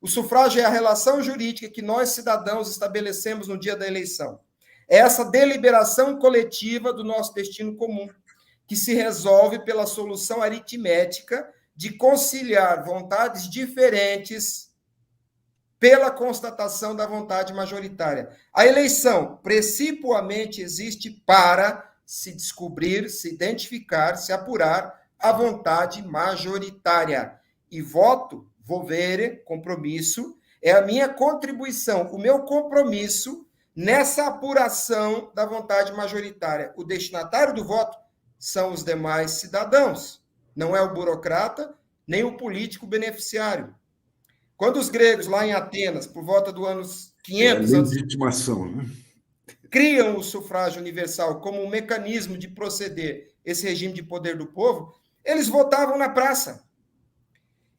O sufrágio é a relação jurídica que nós, cidadãos, estabelecemos no dia da eleição. É essa deliberação coletiva do nosso destino comum, que se resolve pela solução aritmética de conciliar vontades diferentes pela constatação da vontade majoritária. A eleição, precipuamente, existe para se descobrir, se identificar, se apurar a vontade majoritária. E voto, volere, compromisso, é a minha contribuição, o meu compromisso nessa apuração da vontade majoritária. O destinatário do voto são os demais cidadãos, não é o burocrata, nem o político beneficiário. Quando os gregos, lá em Atenas, por volta do anos 500... a legitimação, né? Criam o sufrágio universal como um mecanismo de proceder esse regime de poder do povo, eles votavam na praça.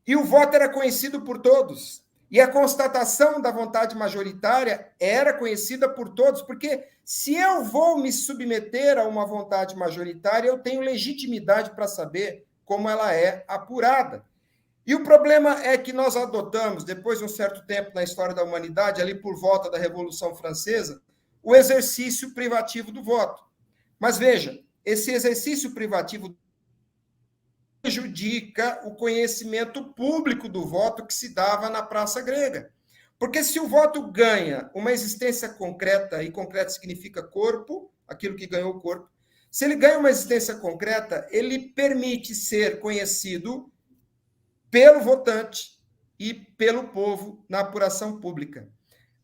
E o voto era conhecido por todos. E a constatação da vontade majoritária era conhecida por todos, porque se eu vou me submeter a uma vontade majoritária, eu tenho legitimidade para saber como ela é apurada. E o problema é que nós adotamos, depois de um certo tempo na história da humanidade, ali por volta da Revolução Francesa, o exercício privativo do voto. Mas veja, esse exercício privativo prejudica o conhecimento público do voto que se dava na praça grega. Porque se o voto ganha uma existência concreta, e concreto significa corpo, aquilo que ganhou o corpo, se ele ganha uma existência concreta, ele permite ser conhecido pelo votante e pelo povo na apuração pública.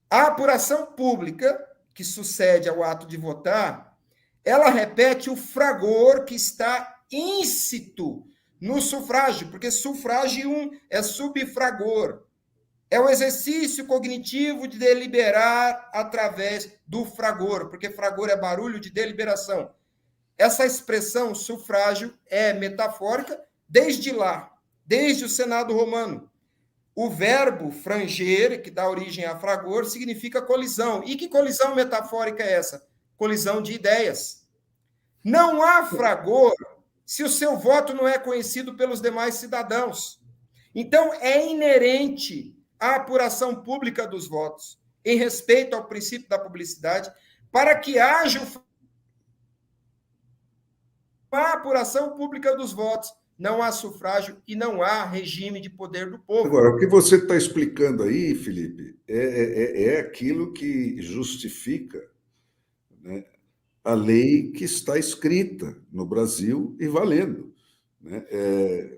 A apuração pública, que sucede ao ato de votar, ela repete o fragor que está íncito no sufrágio, porque sufrágio é subfragor. É o exercício cognitivo de deliberar através do fragor, porque fragor é barulho de deliberação. Essa expressão sufrágio é metafórica desde lá, desde o Senado romano. O verbo franger, que dá origem a fragor, significa colisão. E que colisão metafórica é essa? Colisão de ideias. Não há fragor se o seu voto não é conhecido pelos demais cidadãos. Então, é inerente à apuração pública dos votos, em respeito ao princípio da publicidade, para que haja a apuração pública dos votos. Não há sufrágio e não há regime de poder do povo. Agora, o que você está explicando aí, Felipe, é aquilo que justifica, né, a lei que está escrita no Brasil e valendo, né?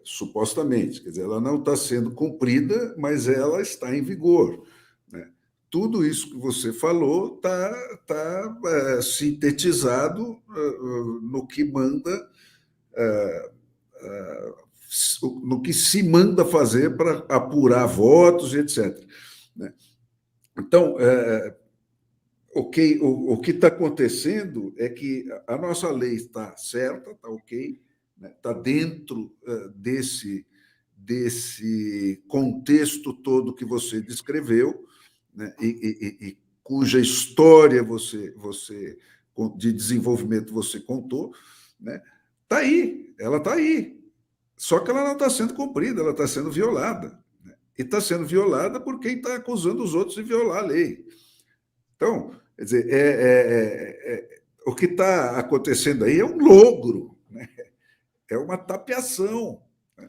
Supostamente. Quer dizer, ela não está sendo cumprida, mas ela está em vigor, né? Tudo isso que você falou está sintetizado no que manda... no que se manda fazer para apurar votos, etc. Então, o que está acontecendo é que a nossa lei está certa, está ok, está dentro desse contexto todo que você descreveu, né, e cuja história de desenvolvimento você contou, né? Está aí, ela está aí. Só que ela não está sendo cumprida, ela está sendo violada. Né? E está sendo violada por quem está acusando os outros de violar a lei. Então, quer dizer, o que está acontecendo aí é um logro, né? É uma tapeação. Né?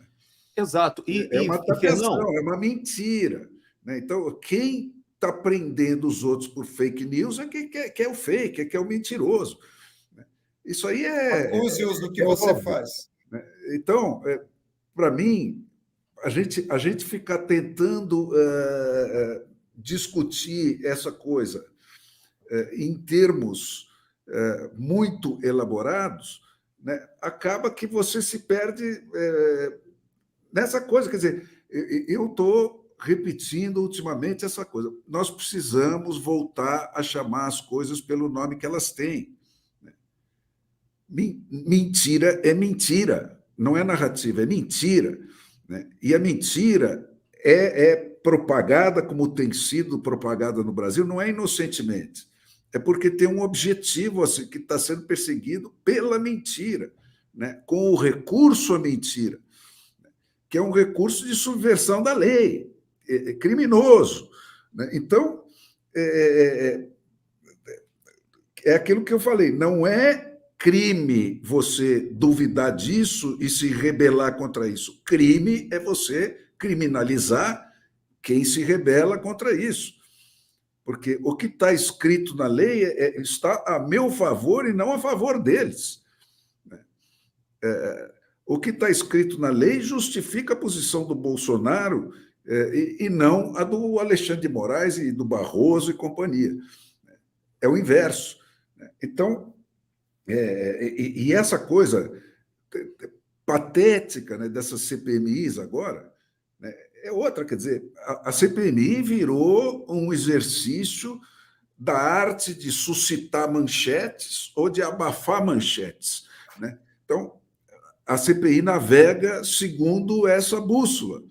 Exato. É uma tapeação, é uma mentira. Né? Então, quem está prendendo os outros por fake news é quem é o fake, é quem é o mentiroso. Isso aí acuse-os do que você óbvio, faz. Né? Então, para mim, a gente ficar tentando discutir essa coisa em termos muito elaborados, né, acaba que você se perde nessa coisa. Quer dizer, eu estou repetindo ultimamente essa coisa. Nós precisamos voltar a chamar as coisas pelo nome que elas têm. Mentira é mentira, não é narrativa, é mentira. Né? E a mentira é propagada como tem sido propagada no Brasil, não é inocentemente, é porque tem um objetivo assim, que está sendo perseguido pela mentira, né? Com o recurso à mentira, que é um recurso de subversão da lei, é criminoso. Né? Então, é aquilo que eu falei, não é crime você duvidar disso e se rebelar contra isso. Crime é você criminalizar quem se rebela contra isso. Porque o que está escrito na lei está a meu favor e não a favor deles. O que está escrito na lei justifica a posição do Bolsonaro e não a do Alexandre de Moraes e do Barroso e companhia. É o inverso. Então, e essa coisa patética, né, dessas CPMIs agora, né, é outra, quer dizer, a CPMI virou um exercício da arte de suscitar manchetes ou de abafar manchetes, né? Então, a CPI navega segundo essa bússola.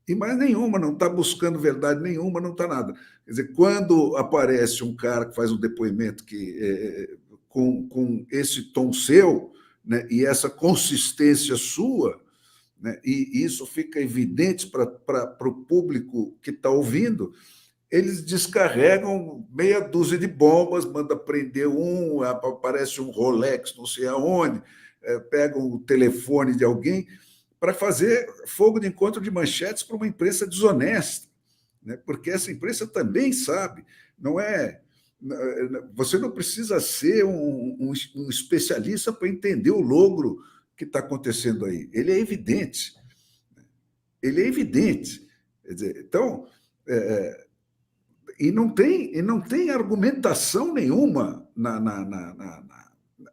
E mais nenhuma, não está buscando verdade nenhuma, não está nada. Quer dizer, quando aparece um cara que faz um depoimento com esse tom seu, né, e essa consistência sua, né, e isso fica evidente para o público que está ouvindo, eles descarregam meia dúzia de bombas, manda prender aparece um Rolex, não sei aonde, pegam o telefone de alguém para fazer fogo de encontro de manchetes para uma imprensa desonesta, né? Porque essa imprensa também sabe, não é... Você não precisa ser um especialista para entender o logro que está acontecendo aí. Ele é evidente. Ele é evidente. Quer dizer, então... E não tem argumentação nenhuma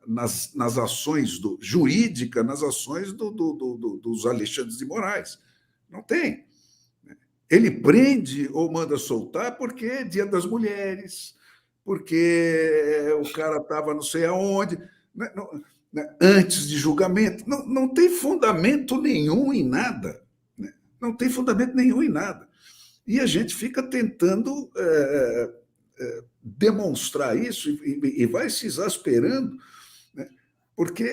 nas ações jurídicas, nas ações dos Alexandres de Moraes. Não tem. Ele prende ou manda soltar porque é Dia das Mulheres, porque o cara estava não sei aonde, antes de julgamento. Não tem fundamento nenhum em nada. Não tem fundamento nenhum em nada. E a gente fica tentando demonstrar isso e vai se exasperando, né? Porque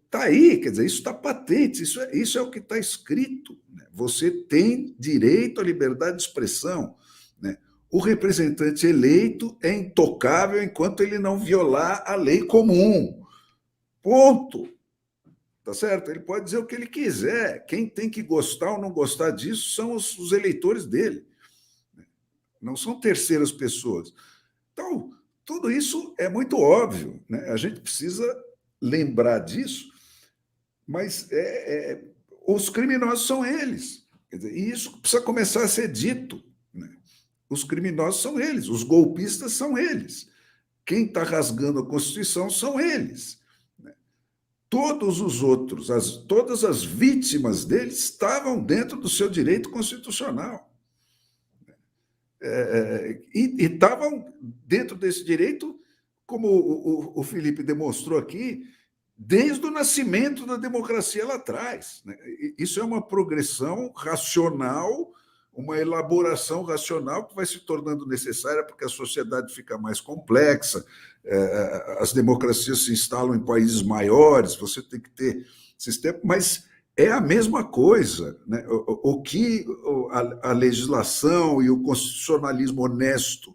está aí, quer dizer, isso está patente, isso é o que está escrito, né? Você tem direito à liberdade de expressão, né? O representante eleito é intocável enquanto ele não violar a lei comum. Ponto. Tá certo? Ele pode dizer o que ele quiser. Quem tem que gostar ou não gostar disso são os eleitores dele. Não são terceiras pessoas. Então, tudo isso é muito óbvio, né? A gente precisa lembrar disso, mas os criminosos são eles. Quer dizer, e isso precisa começar a ser dito, né? Os criminosos são eles, os golpistas são eles. Quem está rasgando a Constituição são eles. Todos os outros, todas as vítimas deles estavam dentro do seu direito constitucional. E estavam dentro desse direito, como o Felipe demonstrou aqui, desde o nascimento da democracia lá atrás, né? Isso é uma progressão racional, uma elaboração racional que vai se tornando necessária porque a sociedade fica mais complexa, as democracias se instalam em países maiores, você tem que ter sistema, mas é a mesma coisa, né? O que a legislação e o constitucionalismo honesto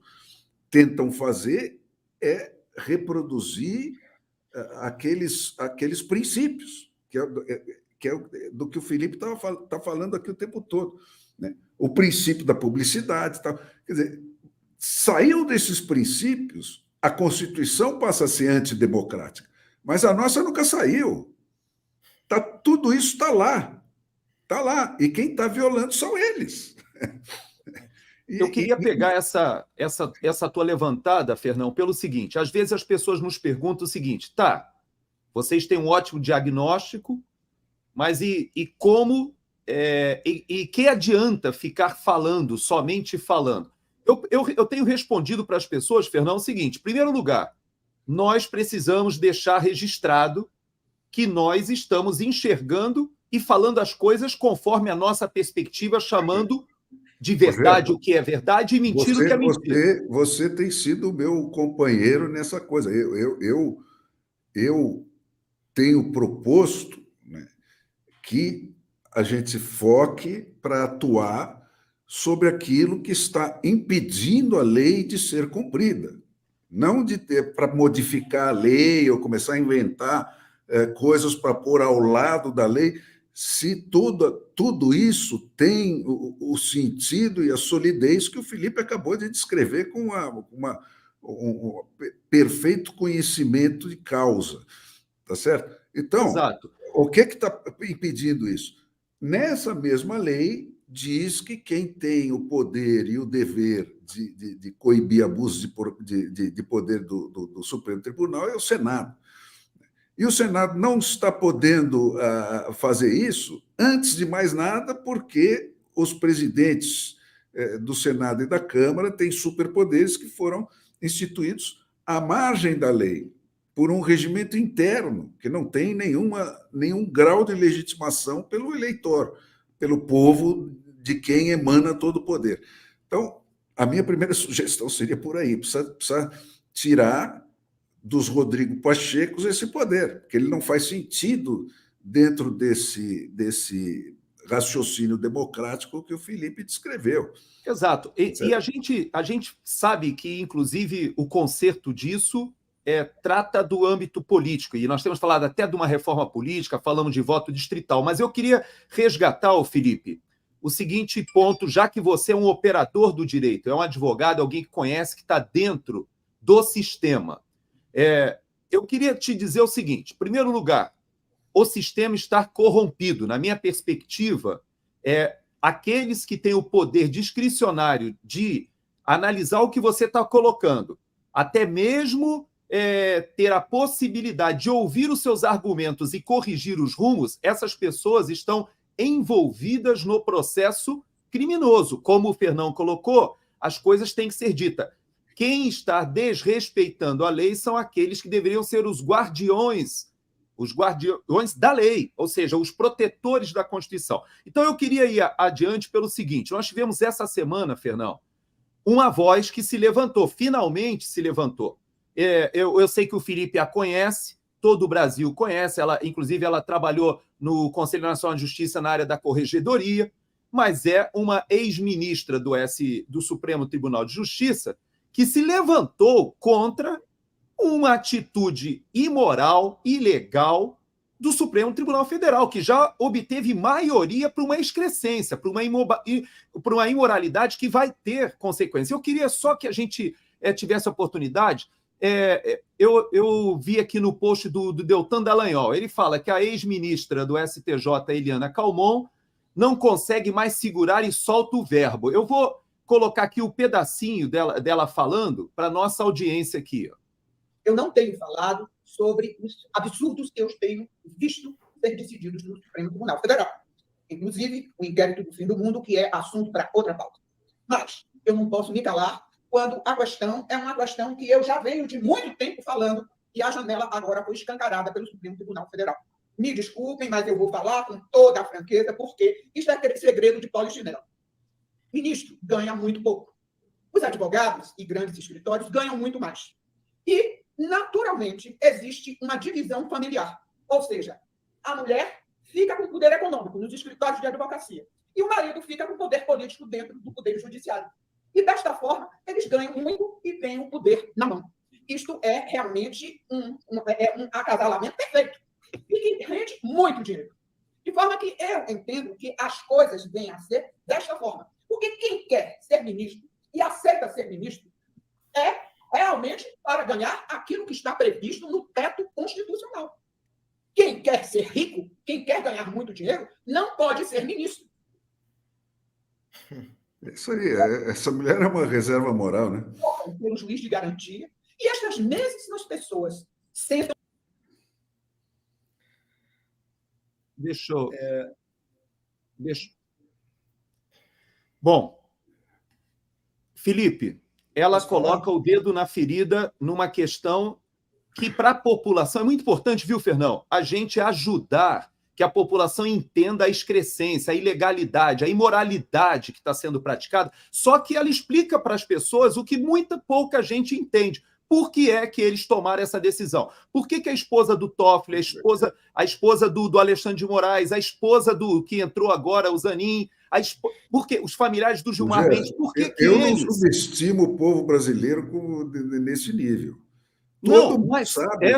tentam fazer é reproduzir aqueles princípios, que é do que o Felipe está falando aqui o tempo todo, né? O princípio da publicidade. Quer dizer, saiu desses princípios, a Constituição passa a ser antidemocrática, mas a nossa nunca saiu. Tudo isso está lá. Está lá. E quem está violando são eles. Eu queria pegar essa tua levantada, Fernão, pelo seguinte: às vezes as pessoas nos perguntam o seguinte, tá, vocês têm um ótimo diagnóstico, mas e como... e que adianta ficar falando, somente falando? Eu tenho respondido para as pessoas, Fernão, o seguinte: em primeiro lugar, nós precisamos deixar registrado que nós estamos enxergando e falando as coisas conforme a nossa perspectiva, chamando de verdade o que é verdade e mentira o que é mentira. Você tem sido o meu companheiro nessa coisa. Eu tenho proposto, né, que a gente foque para atuar sobre aquilo que está impedindo a lei de ser cumprida. Não para modificar a lei ou começar a inventar coisas para pôr ao lado da lei, se tudo isso tem o sentido e a solidez que o Felipe acabou de descrever com um perfeito conhecimento de causa. Tá certo? Então, exato. O que está impedindo isso? Nessa mesma lei, diz que quem tem o poder e o dever de coibir abusos de poder do Supremo Tribunal é o Senado. E o Senado não está podendo fazer isso, antes de mais nada, porque os presidentes do Senado e da Câmara têm superpoderes que foram instituídos à margem da lei, por um regimento interno, que não tem nenhum grau de legitimação pelo eleitor, pelo povo de quem emana todo o poder. Então, a minha primeira sugestão seria por aí, precisa tirar dos Rodrigo Pachecos esse poder, porque ele não faz sentido dentro desse raciocínio democrático que o Felipe descreveu. Exato. E a gente sabe que, inclusive, o conserto disso trata do âmbito político, e nós temos falado até de uma reforma política, falamos de voto distrital, mas eu queria resgatar, Felipe, o seguinte ponto, já que você é um operador do direito, é um advogado, alguém que conhece, que está dentro do sistema. Eu queria te dizer o seguinte: em primeiro lugar, o sistema está corrompido. Na minha perspectiva, aqueles que têm o poder discricionário de analisar o que você está colocando, até mesmo ter a possibilidade de ouvir os seus argumentos e corrigir os rumos, essas pessoas estão envolvidas no processo criminoso. Como o Fernão colocou, as coisas têm que ser ditas. Quem está desrespeitando a lei são aqueles que deveriam ser os guardiões da lei, ou seja, os protetores da Constituição. Então, eu queria ir adiante pelo seguinte: nós tivemos essa semana, Fernão, uma voz que se levantou, finalmente se levantou. Eu sei que o Felipe a conhece, todo o Brasil conhece, inclusive ela trabalhou no Conselho Nacional de Justiça na área da corregedoria, mas é uma ex-ministra do Supremo Tribunal de Justiça que se levantou contra uma atitude imoral, ilegal do Supremo Tribunal Federal, que já obteve maioria para uma excrescência, para uma imoralidade que vai ter consequências. Eu queria só que a gente tivesse a oportunidade. Eu vi aqui no post do Deltan Dallagnol, ele fala que a ex-ministra do STJ, Eliana Calmon, não consegue mais segurar e solta o verbo. Eu vou colocar aqui o pedacinho dela falando para a nossa audiência aqui. Eu não tenho falado sobre os absurdos que eu tenho visto ser decididos no Supremo Tribunal Federal. Inclusive, o inquérito do fim do mundo, que é assunto para outra pauta. Mas eu não posso me calar quando a questão é uma questão que eu já venho de muito tempo falando, e a janela agora foi escancarada pelo Supremo Tribunal Federal. Me desculpem, mas eu vou falar com toda a franqueza, porque isso é aquele segredo de polichinelo. Ministro ganha muito pouco. Os advogados e grandes escritórios ganham muito mais. E, naturalmente, existe uma divisão familiar. Ou seja, a mulher fica com o poder econômico nos escritórios de advocacia e o marido fica com o poder político dentro do poder judiciário. E, desta forma, eles ganham muito e têm o poder na mão. Isto é realmente um acasalamento perfeito e que rende muito dinheiro. De forma que eu entendo que as coisas vêm a ser desta forma. Porque quem quer ser ministro e aceita ser ministro é realmente para ganhar aquilo que está previsto no teto constitucional. Quem quer ser rico, quem quer ganhar muito dinheiro, não pode ser ministro. Isso aí, essa mulher é uma reserva moral, né? Pelo juiz de garantia. E estas mesmas pessoas sentam. Deixa. Bom, Felipe, ela coloca o dedo na ferida numa questão que, para a população, é muito importante, viu, Fernão? A gente ajudar que a população entenda a excrescência, a ilegalidade, a imoralidade que está sendo praticada, só que ela explica para as pessoas o que pouca gente entende. Por que é que eles tomaram essa decisão? Por que a esposa do Toffoli, a esposa do Alexandre de Moraes, a esposa do que entrou agora, o Zanin, porque os familiares do Gilmar Mendes, por que eu eles... não subestimo o povo brasileiro nesse nível. Todo mundo sabe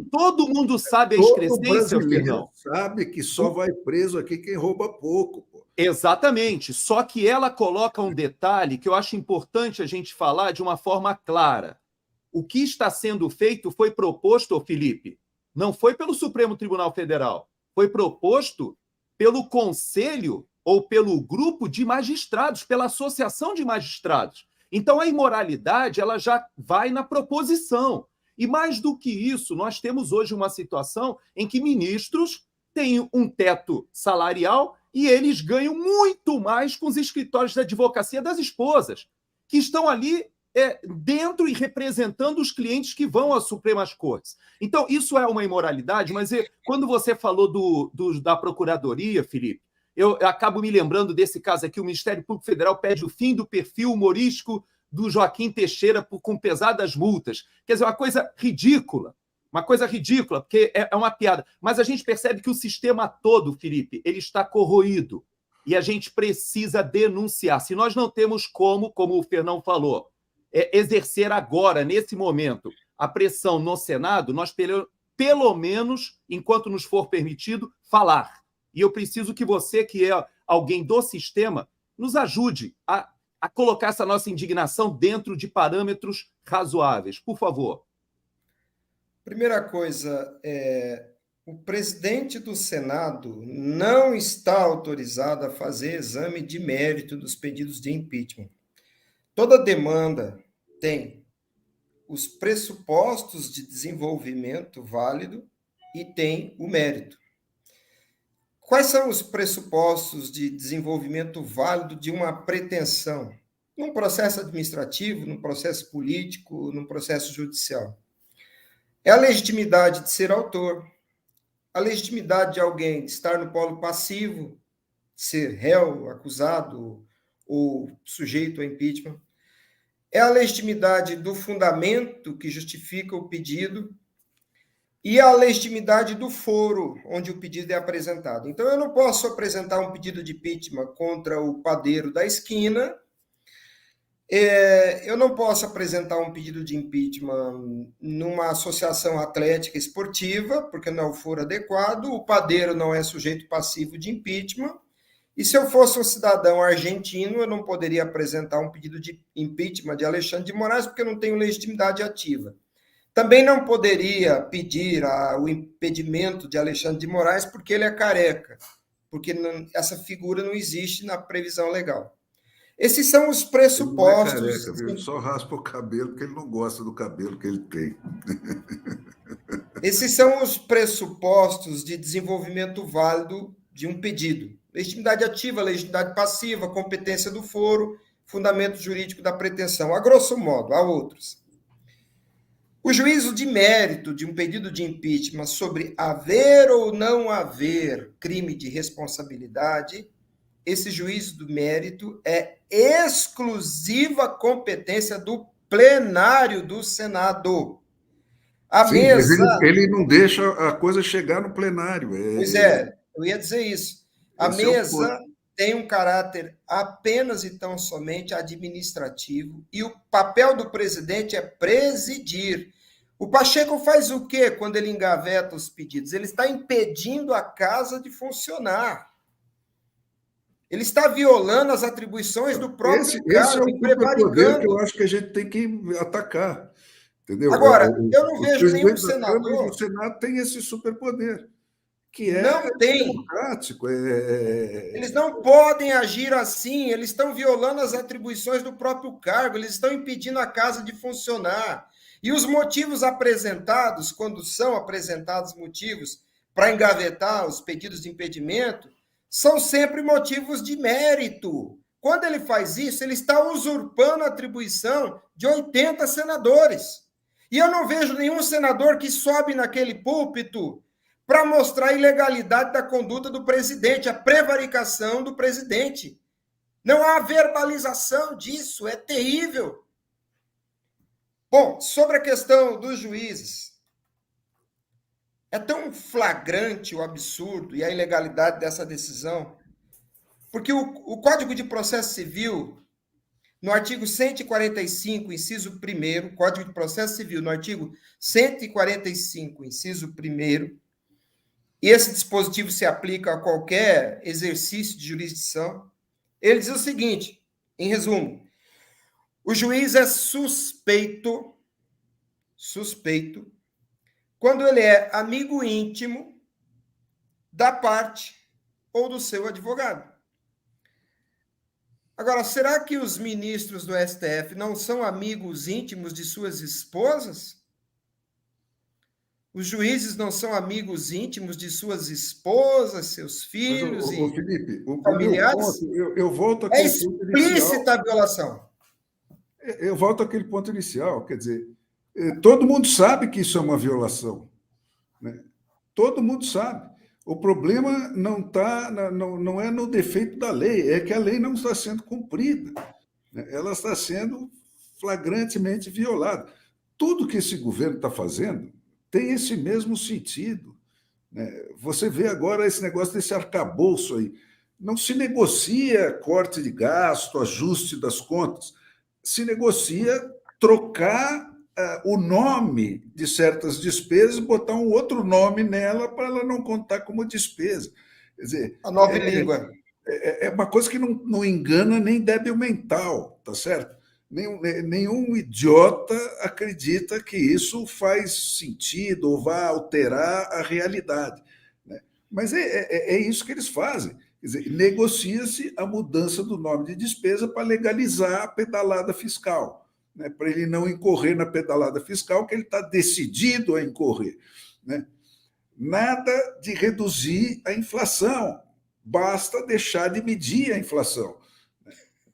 todo mundo sabe a excrescência, Fernão. Sabe que só vai preso aqui quem rouba pouco. Pô. Exatamente. Só que ela coloca um detalhe que eu acho importante a gente falar de uma forma clara. O que está sendo feito foi proposto, Felipe, não foi pelo Supremo Tribunal Federal, foi proposto pelo conselho ou pelo grupo de magistrados, pela associação de magistrados. Então, a imoralidade ela já vai na proposição. E mais do que isso, nós temos hoje uma situação em que ministros têm um teto salarial e eles ganham muito mais com os escritórios da advocacia das esposas, que estão ali dentro e representando os clientes que vão às Supremas Cortes. Então, isso é uma imoralidade, mas quando você falou da Procuradoria, Felipe, eu acabo me lembrando desse caso aqui, o Ministério Público Federal pede o fim do perfil humorístico do Joaquim Teixeira com pesadas multas. Quer dizer, uma coisa ridícula, porque é uma piada. Mas a gente percebe que o sistema todo, Felipe, ele está corroído e a gente precisa denunciar. Se nós não temos como o Fernão falou, exercer agora, nesse momento, a pressão no Senado, nós pelo menos, enquanto nos for permitido, falar. E eu preciso que você, que é alguém do sistema, nos ajude a colocar essa nossa indignação dentro de parâmetros razoáveis. Por favor. Primeira coisa, o presidente do Senado não está autorizado a fazer exame de mérito dos pedidos de impeachment. Toda demanda tem os pressupostos de desenvolvimento válido e tem o mérito. Quais são os pressupostos de desenvolvimento válido de uma pretensão? Num processo administrativo, num processo político, num processo judicial. É a legitimidade de ser autor, a legitimidade de alguém de estar no polo passivo, de ser réu, acusado ou sujeito a impeachment. É a legitimidade do fundamento que justifica o pedido e a legitimidade do foro onde o pedido é apresentado. Então, eu não posso apresentar um pedido de impeachment contra o padeiro da esquina, eu não posso apresentar um pedido de impeachment numa associação atlética esportiva, porque não é o foro adequado, o padeiro não é sujeito passivo de impeachment, e se eu fosse um cidadão argentino, eu não poderia apresentar um pedido de impeachment de Alexandre de Moraes, porque eu não tenho legitimidade ativa. Também não poderia pedir o impedimento de Alexandre de Moraes porque ele é careca, porque essa figura não existe na previsão legal. Esses são os pressupostos... Ele não é careca, viu? Ele só raspa o cabelo porque ele não gosta do cabelo que ele tem. Esses são os pressupostos de desenvolvimento válido de um pedido. Legitimidade ativa, legitimidade passiva, competência do foro, fundamento jurídico da pretensão. A grosso modo, há outros. O juízo de mérito de um pedido de impeachment sobre haver ou não haver crime de responsabilidade, esse juízo do mérito é exclusiva competência do plenário do Senado. Sim, mas ele não deixa a coisa chegar no plenário. Pois eu ia dizer isso. A mesa tem um caráter apenas e tão somente administrativo e o papel do presidente é presidir. O Pacheco faz o quê quando ele engaveta os pedidos? Ele está impedindo a casa de funcionar. Ele está violando as atribuições do próprio cargo. Esse é o superpoder que eu acho que a gente tem que atacar. Entendeu? Agora, eu não vejo nenhum senador... O Senado tem esse superpoder, que é democrático. Eles não podem agir assim, eles estão violando as atribuições do próprio cargo, eles estão impedindo a casa de funcionar. E os motivos apresentados, quando são apresentados motivos para engavetar os pedidos de impedimento, são sempre motivos de mérito. Quando ele faz isso, ele está usurpando a atribuição de 80 senadores. E eu não vejo nenhum senador que sobe naquele púlpito para mostrar a ilegalidade da conduta do presidente, a prevaricação do presidente. Não há verbalização disso, é terrível. Bom, sobre a questão dos juízes, é tão flagrante o absurdo e a ilegalidade dessa decisão, porque o Código de Processo Civil, no artigo 145, inciso 1º, Código de Processo Civil, no artigo 145, inciso 1º, e esse dispositivo se aplica a qualquer exercício de jurisdição, ele diz o seguinte, em resumo, o juiz é suspeito, quando ele é amigo íntimo da parte ou do seu advogado. Agora, será que os ministros do STF não são amigos íntimos de suas esposas? Os juízes não são amigos íntimos de suas esposas, seus filhos Mas, Felipe, familiares? Meu ponto, eu volto É àquele ponto inicial. explícita a violação. Eu volto àquele ponto inicial, quer dizer, todo mundo sabe que isso é uma violação, né? Todo mundo sabe. O problema não é no defeito da lei, é que a lei não está sendo cumprida, né? Ela está sendo flagrantemente violada. Tudo que esse governo está fazendo tem esse mesmo sentido, né? Você vê agora esse negócio desse arcabouço aí. Não se negocia corte de gasto, ajuste das contas, se negocia trocar o nome de certas despesas, botar um outro nome nela para ela não contar como despesa. Quer dizer, a nova língua. É uma coisa que não engana nem débil mental, tá certo? Nenhum idiota acredita que isso faz sentido ou vai alterar a realidade, né? Mas é isso que eles fazem. Quer dizer, negocia-se a mudança do nome de despesa para legalizar a pedalada fiscal, né? Para ele não incorrer na pedalada fiscal que ele está decidido a incorrer, né? Nada de reduzir a inflação, basta deixar de medir a inflação.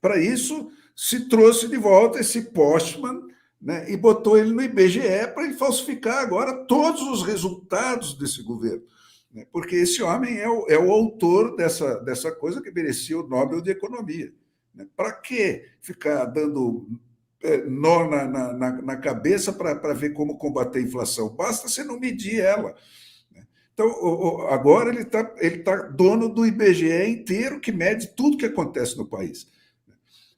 Para isso, se trouxe de volta esse Postman, né, e botou ele no IBGE para ele falsificar agora todos os resultados desse governo, né, porque esse homem é o autor dessa coisa que merecia o Nobel de Economia, né? Para que ficar dando nó na cabeça para ver como combater a inflação? Basta você não medir ela. Então, agora ele tá dono do IBGE inteiro, que mede tudo que acontece no país.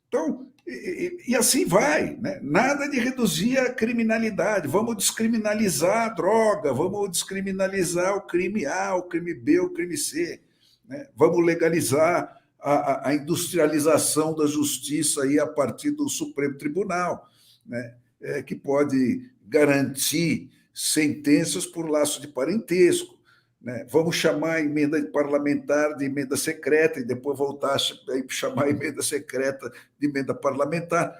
Então, e assim vai, né? Nada de reduzir a criminalidade. Vamos descriminalizar a droga, vamos descriminalizar o crime A, o crime B, o crime C, né? Vamos legalizar a industrialização da justiça aí a partir do Supremo Tribunal, né? Que pode garantir sentenças por laço de parentesco, né? Vamos chamar a emenda parlamentar de emenda secreta e depois voltar a chamar a emenda secreta de emenda parlamentar.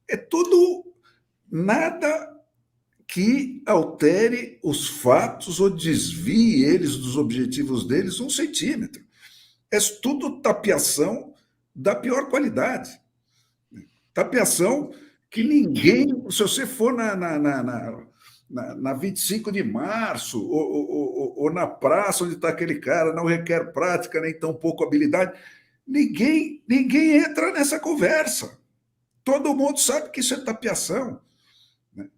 É tudo nada que altere os fatos ou desvie eles dos objetivos deles 1 centímetro. É tudo tapeação da pior qualidade. Tapeação que ninguém, se você for na 25 de março, ou na praça onde está aquele cara, não requer prática nem tão pouco habilidade, ninguém entra nessa conversa. Todo mundo sabe que isso é tapeação, né?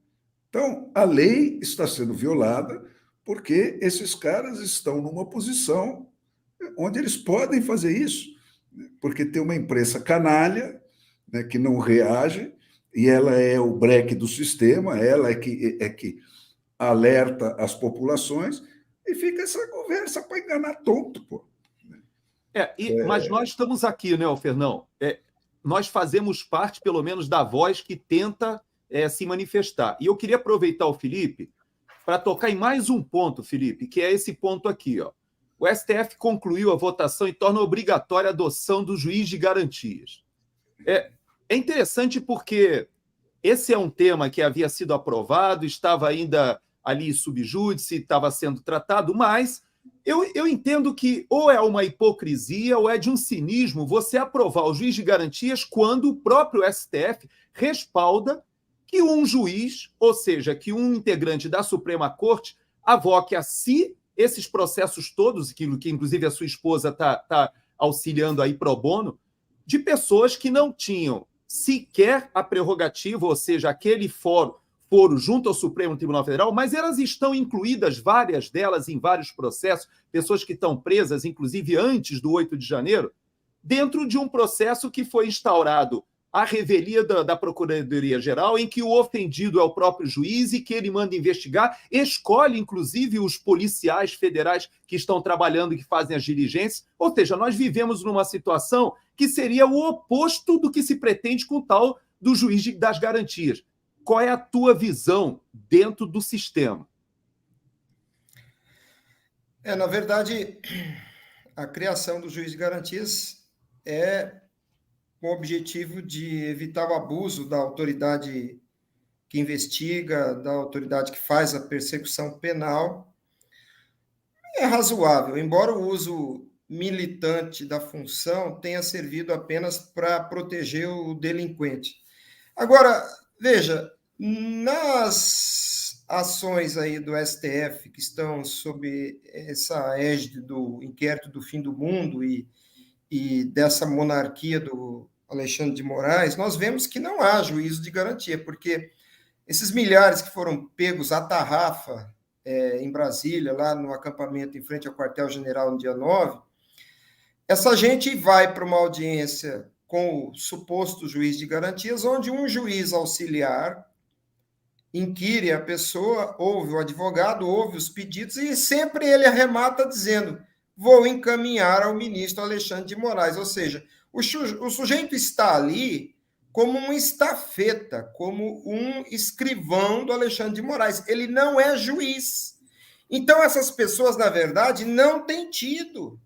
Então, a lei está sendo violada porque esses caras estão numa posição onde eles podem fazer isso, né? Porque tem uma imprensa canalha, né, que não reage, e ela é o breque do sistema, ela é que alerta as populações, e fica essa conversa para enganar tonto, pô. Mas nós estamos aqui, né, Fernão? Nós fazemos parte, pelo menos, da voz que tenta se manifestar. E eu queria aproveitar o Felipe para tocar em mais um ponto, Felipe, que é esse ponto aqui, ó. O STF concluiu a votação e torna obrigatória a adoção do juiz de garantias. É interessante porque esse é um tema que havia sido aprovado, estava ainda ali subjúdice, estava sendo tratado, mas eu entendo que ou é uma hipocrisia ou é de um cinismo você aprovar o juiz de garantias quando o próprio STF respalda que um juiz, ou seja, que um integrante da Suprema Corte, avoque a si esses processos todos, que inclusive a sua esposa está auxiliando aí pro bono, de pessoas que não tinham sequer a prerrogativa, ou seja, aquele foro junto ao Supremo Tribunal Federal, mas elas estão incluídas, várias delas, em vários processos, pessoas que estão presas, inclusive antes do 8 de janeiro, dentro de um processo que foi instaurado à revelia da Procuradoria-Geral, em que o ofendido é o próprio juiz e que ele manda investigar, escolhe, inclusive, os policiais federais que estão trabalhando e que fazem as diligências. Ou seja, nós vivemos numa situação que seria o oposto do que se pretende com o tal do juiz das garantias. Qual é a tua visão dentro do sistema? Na verdade, a criação do juiz de garantias é com o objetivo de evitar o abuso da autoridade que investiga, da autoridade que faz a persecução penal. É razoável, embora o uso militante da função tenha servido apenas para proteger o delinquente. Agora, veja, nas ações aí do STF que estão sob essa égide do inquérito do fim do mundo e dessa monarquia do Alexandre de Moraes, nós vemos que não há juízo de garantia, porque esses milhares que foram pegos à tarrafa em Brasília, lá no acampamento em frente ao quartel-general no dia 9, essa gente vai para uma audiência com o suposto juiz de garantias, onde um juiz auxiliar inquire a pessoa, ouve o advogado, ouve os pedidos, e sempre ele arremata dizendo: vou encaminhar ao ministro Alexandre de Moraes. Ou seja, o sujeito está ali como uma estafeta, como um escrivão do Alexandre de Moraes. Ele não é juiz. Então, essas pessoas, na verdade, não têm tido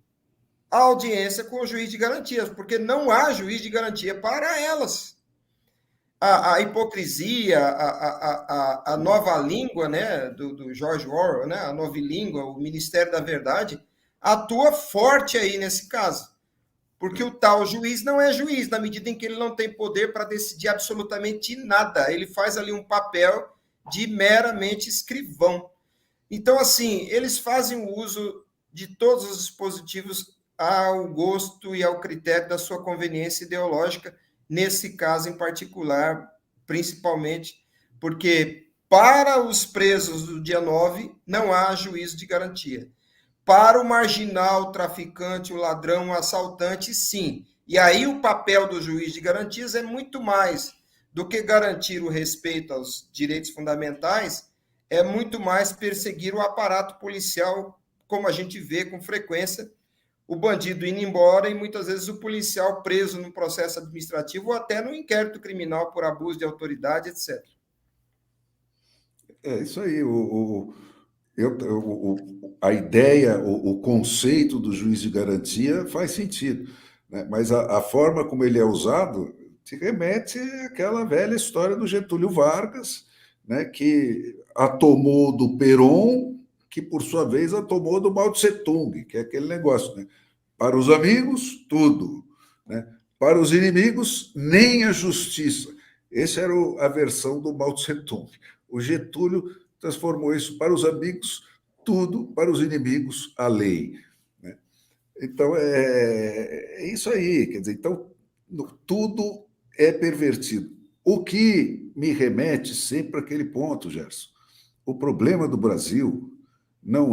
a audiência com o juiz de garantias, porque não há juiz de garantia para elas. A hipocrisia, a nova língua, né, do George Orwell, né, a nova língua, o Ministério da Verdade, atua forte aí nesse caso. Porque o tal juiz não é juiz, na medida em que ele não tem poder para decidir absolutamente nada. Ele faz ali um papel de meramente escrivão. Então, assim, eles fazem o uso de todos os dispositivos ao gosto e ao critério da sua conveniência ideológica, nesse caso em particular, principalmente porque para os presos do dia 9 não há juízo de garantia. Para o marginal, o traficante, o ladrão, o assaltante, sim. E aí o papel do juiz de garantias é muito mais do que garantir o respeito aos direitos fundamentais, é muito mais perseguir o aparato policial, como a gente vê com frequência, o bandido indo embora e muitas vezes o policial preso no processo administrativo ou até no inquérito criminal por abuso de autoridade, etc. É isso aí. A ideia, o conceito do juiz de garantia faz sentido, né? Mas a forma como ele é usado te remete àquela velha história do Getúlio Vargas, né, que a tomou do Perón, que, por sua vez, a tomou do Mao Tse-tung, que é aquele negócio, né? Para os amigos, tudo, né? Para os inimigos, nem a justiça. Essa era a versão do Mao Tse-tung. O Getúlio transformou isso: para os amigos, tudo; para os inimigos, a lei, né? Então, é isso aí. Quer dizer, então, tudo é pervertido. O que me remete sempre àquele ponto, Gerson. O problema do Brasil não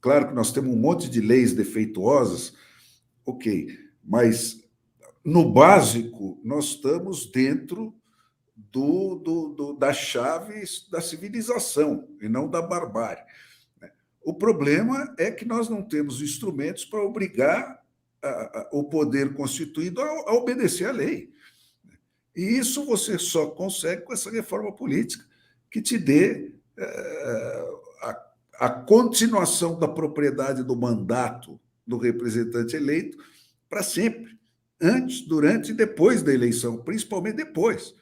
claro que nós temos um monte de leis defeituosas, ok, mas no básico nós estamos dentro das chaves da civilização e não da barbárie. O problema é que nós não temos instrumentos para obrigar o poder constituído a obedecer à lei. E isso você só consegue com essa reforma política, que te dê a continuação da propriedade do mandato do representante eleito para sempre, antes, durante e depois da eleição, principalmente depois.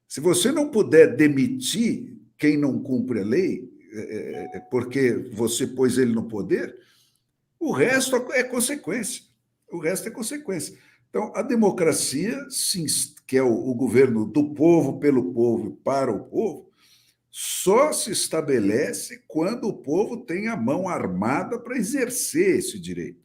Se você não puder demitir quem não cumpre a lei, porque você pôs ele no poder, o resto é consequência. O resto é consequência. Então, a democracia, que é o governo do povo, pelo povo e para o povo, só se estabelece quando o povo tem a mão armada para exercer esse direito.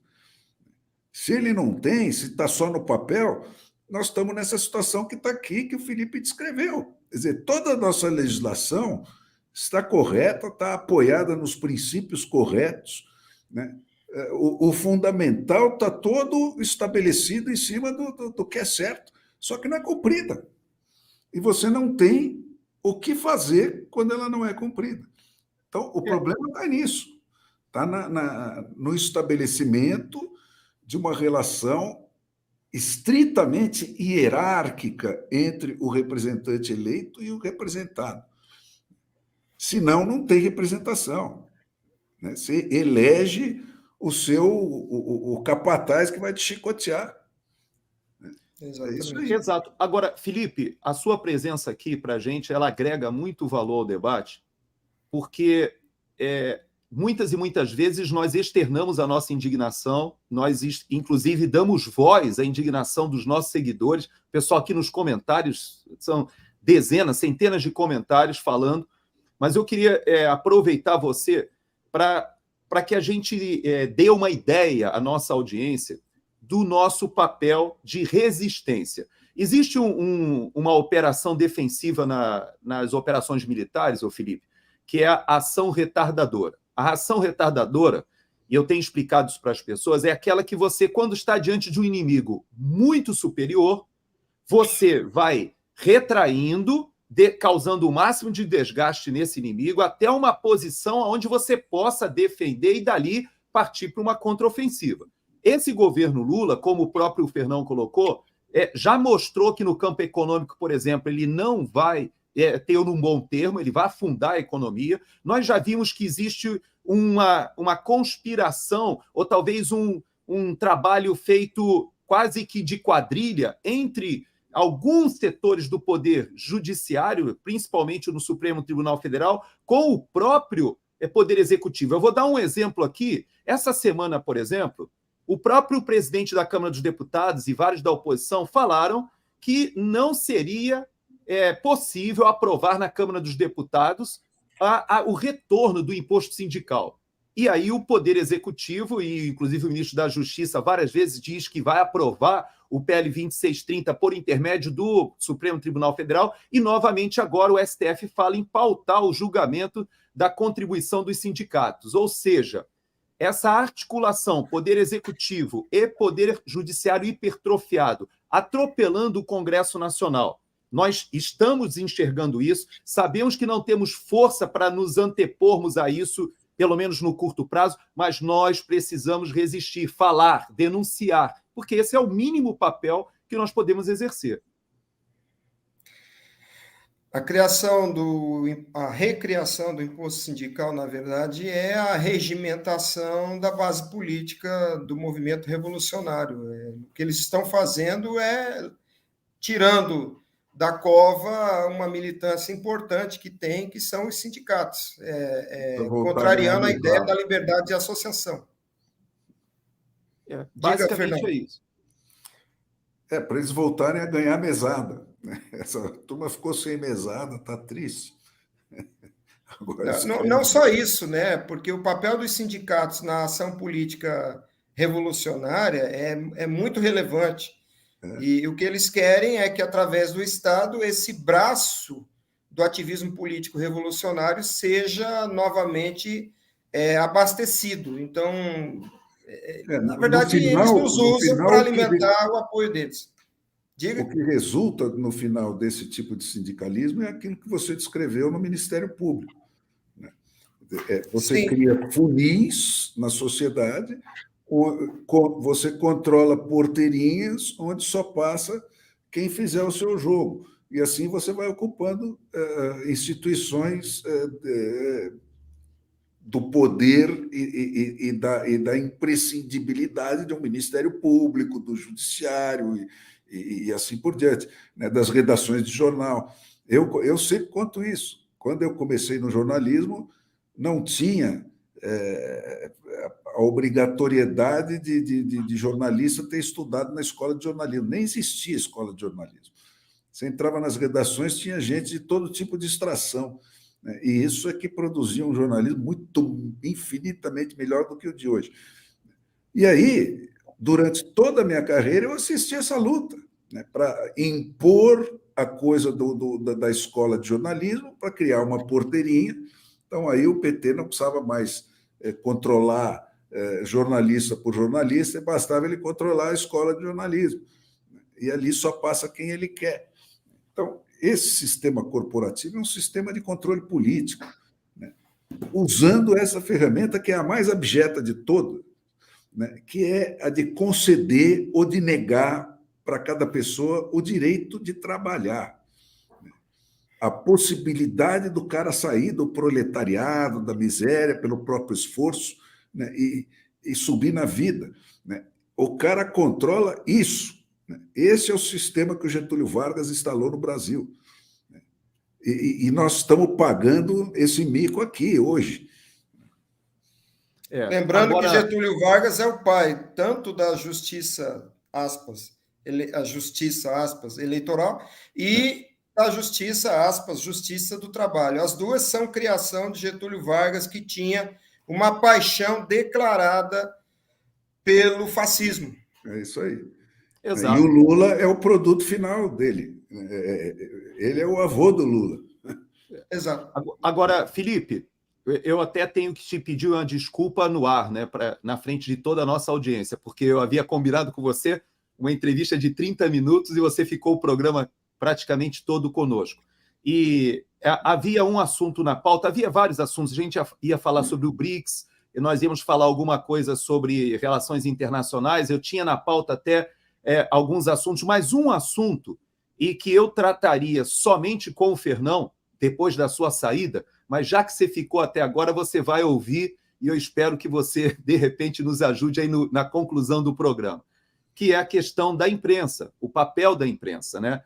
Se ele não tem, se está só no papel, nós estamos nessa situação que está aqui, que o Felipe descreveu. Quer dizer, toda a nossa legislação está correta, está apoiada nos princípios corretos, né? O fundamental está todo estabelecido em cima do que é certo, só que não é cumprida. E você não tem o que fazer quando ela não é cumprida. Então, o problema está nisso, está no estabelecimento de uma relação estritamente hierárquica entre o representante eleito e o representado. Senão, não tem representação. né? Você elege o capataz que vai te chicotear. Exatamente. É isso aí. Exato. Agora, Felipe, a sua presença aqui para a gente, ela agrega muito valor ao debate, porque muitas e muitas vezes nós externamos a nossa indignação, nós, inclusive, damos voz à indignação dos nossos seguidores. O pessoal aqui nos comentários, são dezenas, centenas de comentários falando, mas eu queria aproveitar você para que a gente dê uma ideia à nossa audiência do nosso papel de resistência. Existe uma operação defensiva nas operações militares, ô Felipe, que é a ação retardadora. A ação retardadora, e eu tenho explicado isso para as pessoas, é aquela que você, quando está diante de um inimigo muito superior, você vai retraindo, causando o máximo de desgaste nesse inimigo, até uma posição onde você possa defender e dali partir para uma contraofensiva. Esse governo Lula, como o próprio Fernão colocou, já mostrou que no campo econômico, por exemplo, ele não vai ter um bom termo, ele vai afundar a economia. Nós já vimos que existe uma conspiração, ou talvez um trabalho feito quase que de quadrilha entre alguns setores do poder judiciário, principalmente no Supremo Tribunal Federal, com o próprio Poder Executivo. Eu vou dar um exemplo aqui. Essa semana, por exemplo, o próprio presidente da Câmara dos Deputados e vários da oposição falaram que não seria possível aprovar na Câmara dos Deputados o retorno do imposto sindical. E aí o Poder Executivo, e inclusive o ministro da Justiça várias vezes diz que vai aprovar o PL 2630 por intermédio do Supremo Tribunal Federal, e novamente agora o STF fala em pautar o julgamento da contribuição dos sindicatos. Ou seja, essa articulação Poder Executivo e Poder Judiciário hipertrofiado, atropelando o Congresso Nacional. Nós estamos enxergando isso, sabemos que não temos força para nos antepormos a isso, pelo menos no curto prazo, mas nós precisamos resistir, falar, denunciar, porque esse é o mínimo papel que nós podemos exercer. A recriação do imposto sindical, na verdade, é a regimentação da base política do movimento revolucionário. O que eles estão fazendo é tirando da cova uma militância importante que tem, que são os sindicatos, contrariando a ideia da liberdade de associação. Basicamente Diga, é isso. Para eles voltarem a ganhar mesada. Essa turma ficou sem mesada, está triste. Agora, não só isso, né? Porque o papel dos sindicatos na ação política revolucionária é muito relevante. E o que eles querem é que, através do Estado, esse braço do ativismo político revolucionário seja novamente abastecido. Então, na verdade, eles nos usam para alimentar o apoio deles. Diga. O que resulta, no final desse tipo de sindicalismo, é aquilo que você descreveu no Ministério Público. Você cria funis na sociedade, você controla porteirinhas onde só passa quem fizer o seu jogo. E assim você vai ocupando instituições do poder e da imprescindibilidade de um Ministério Público, do Judiciário e assim por diante, né, das redações de jornal. Eu sempre conto isso. Quando eu comecei no jornalismo, não tinha a obrigatoriedade de jornalista ter estudado na escola de jornalismo. Nem existia escola de jornalismo. Você entrava nas redações, tinha gente de todo tipo de extração, né? E isso é que produzia um jornalismo infinitamente melhor do que o de hoje. E aí, durante toda a minha carreira, eu assisti essa luta, né, para impor a coisa da escola de jornalismo, para criar uma porteirinha. Então, aí o PT não precisava mais controlar jornalista por jornalista, bastava ele controlar a escola de jornalismo. E ali só passa quem ele quer. Então, esse sistema corporativo é um sistema de controle político, né, usando essa ferramenta que é a mais abjeta de todas, né, que é a de conceder ou de negar para cada pessoa o direito de trabalhar. a possibilidade do cara sair do proletariado, da miséria, pelo próprio esforço, né, e subir na vida, né? O cara controla isso, né? Esse é o sistema que o Getúlio Vargas instalou no Brasil. Né? E nós estamos pagando esse mico aqui hoje. Lembrando que Getúlio Vargas é o pai tanto da justiça, aspas, a justiça, aspas, eleitoral, e da justiça, aspas, justiça do trabalho. As duas são criação de Getúlio Vargas, que tinha uma paixão declarada pelo fascismo. É isso aí. Exato. E o Lula é o produto final dele. Ele é o avô do Lula. Exato. Agora, Felipe, eu até tenho que te pedir uma desculpa no ar, né, na frente de toda a nossa audiência, porque eu havia combinado com você uma entrevista de 30 minutos e você ficou o programa praticamente todo conosco. E havia um assunto na pauta, havia vários assuntos, a gente ia falar sobre o BRICS, e nós íamos falar alguma coisa sobre relações internacionais, eu tinha na pauta até alguns assuntos, mas um assunto e que eu trataria somente com o Fernão, depois da sua saída, mas já que você ficou até agora, você vai ouvir e eu espero que você, de repente, nos ajude aí na conclusão do programa, que é a questão da imprensa, o papel da imprensa, né?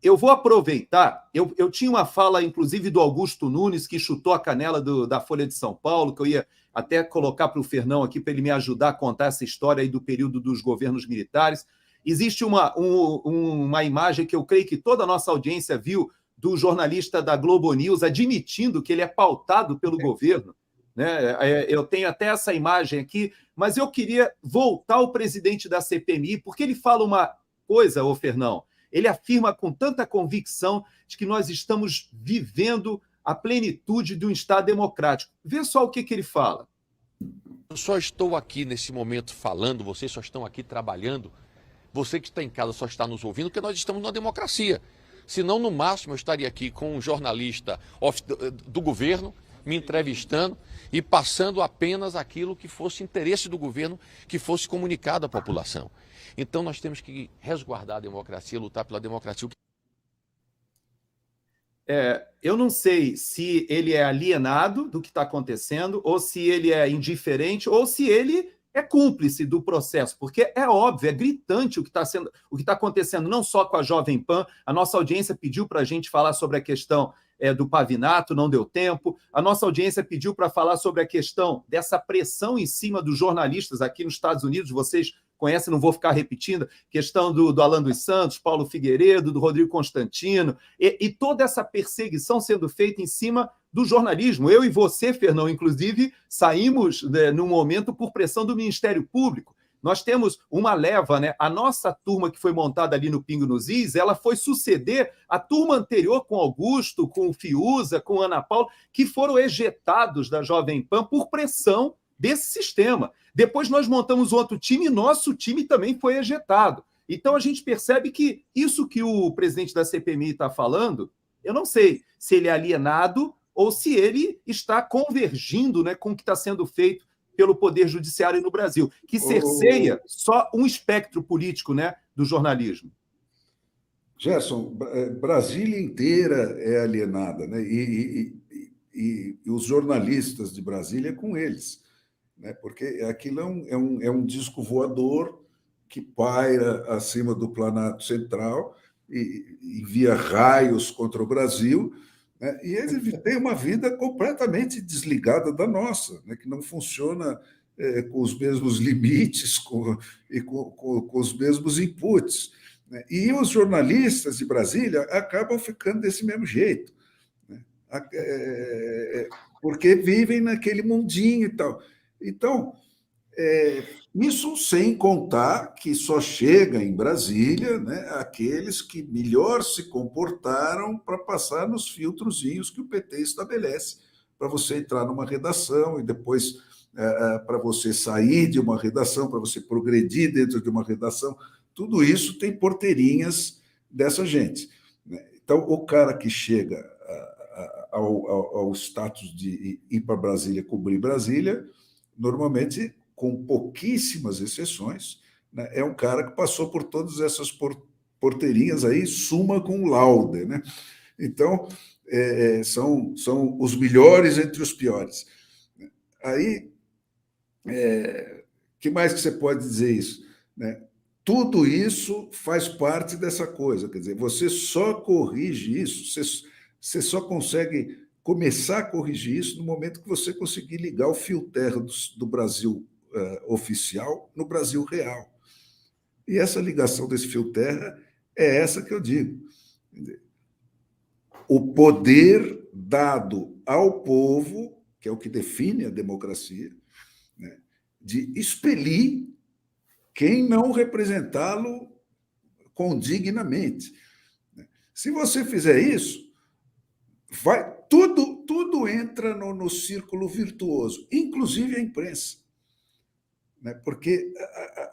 Eu vou aproveitar, eu tinha uma fala, inclusive, do Augusto Nunes, que chutou a canela da Folha de São Paulo, que eu ia até colocar para o Fernão aqui, para ele me ajudar a contar essa história aí do período dos governos militares. Existe uma imagem que eu creio que toda a nossa audiência viu, do jornalista da Globo News admitindo que ele é pautado pelo governo. Né? Eu tenho até essa imagem aqui, mas eu queria voltar ao presidente da CPMI, porque ele fala uma coisa, ô Fernão, ele afirma com tanta convicção de que nós estamos vivendo a plenitude de um Estado democrático. Vê só o que ele fala. Eu só estou aqui nesse momento falando, vocês só estão aqui trabalhando, você que está em casa só está nos ouvindo, porque nós estamos numa democracia. Senão, no máximo, eu estaria aqui com um jornalista do governo, me entrevistando e passando apenas aquilo que fosse interesse do governo, que fosse comunicado à população. Então, nós temos que resguardar a democracia, lutar pela democracia. Eu não sei se ele é alienado do que está acontecendo, ou se ele é indiferente, ou se ele é cúmplice do processo, porque é óbvio, é gritante o que está acontecendo, não só com a Jovem Pan. A nossa audiência pediu para a gente falar sobre a questão do Pavinato, não deu tempo. A nossa audiência pediu para falar sobre a questão dessa pressão em cima dos jornalistas aqui nos Estados Unidos, vocês conhecem, não vou ficar repetindo, questão do Alan dos Santos, Paulo Figueiredo, do Rodrigo Constantino, e toda essa perseguição sendo feita em cima do jornalismo. Eu e você, Fernão, inclusive, saímos num momento por pressão do Ministério Público. Nós temos uma leva, né? A nossa turma que foi montada ali no Pingo nos Is, ela foi suceder a turma anterior com Augusto, com o Fiuza, com Ana Paula, que foram ejetados da Jovem Pan por pressão desse sistema. Depois nós montamos outro time e nosso time também foi ejetado. Então a gente percebe que isso que o presidente da CPMI está falando, eu não sei se ele é alienado ou se ele está convergindo, né, com o que está sendo feito pelo Poder Judiciário no Brasil, que cerceia só um espectro político, né, do jornalismo. Gerson, Brasília inteira é alienada, né? E os jornalistas de Brasília com eles, né? Porque aquilo é um disco voador que paira acima do Planalto Central e envia raios contra o Brasil, né? E eles têm uma vida completamente desligada da nossa, né? Que não funciona com os mesmos limites e com os mesmos inputs, né? E os jornalistas de Brasília acabam ficando desse mesmo jeito, né? Porque vivem naquele mundinho e tal. Então, isso sem contar que só chega em Brasília, né, aqueles que melhor se comportaram para passar nos filtrozinhos que o PT estabelece para você entrar numa redação e depois para você sair de uma redação, para você progredir dentro de uma redação. Tudo isso tem porteirinhas dessa gente, né? Então, o cara que chega ao status de ir para Brasília, cobrir Brasília, normalmente, com pouquíssimas exceções, né, é um cara que passou por todas essas porteirinhas aí, summa cum laude, né? Então, são os melhores entre os piores. Aí, que mais que você pode dizer isso? Né? Tudo isso faz parte dessa coisa, quer dizer, você só corrige isso, você só consegue começar a corrigir isso no momento que você conseguir ligar o fio terra do Brasil oficial no Brasil real. E essa ligação desse fio terra é essa que eu digo. O poder dado ao povo, que é o que define a democracia, né, de expelir quem não representá-lo condignamente. Se você fizer isso, tudo entra no círculo virtuoso, inclusive a imprensa. Né? Porque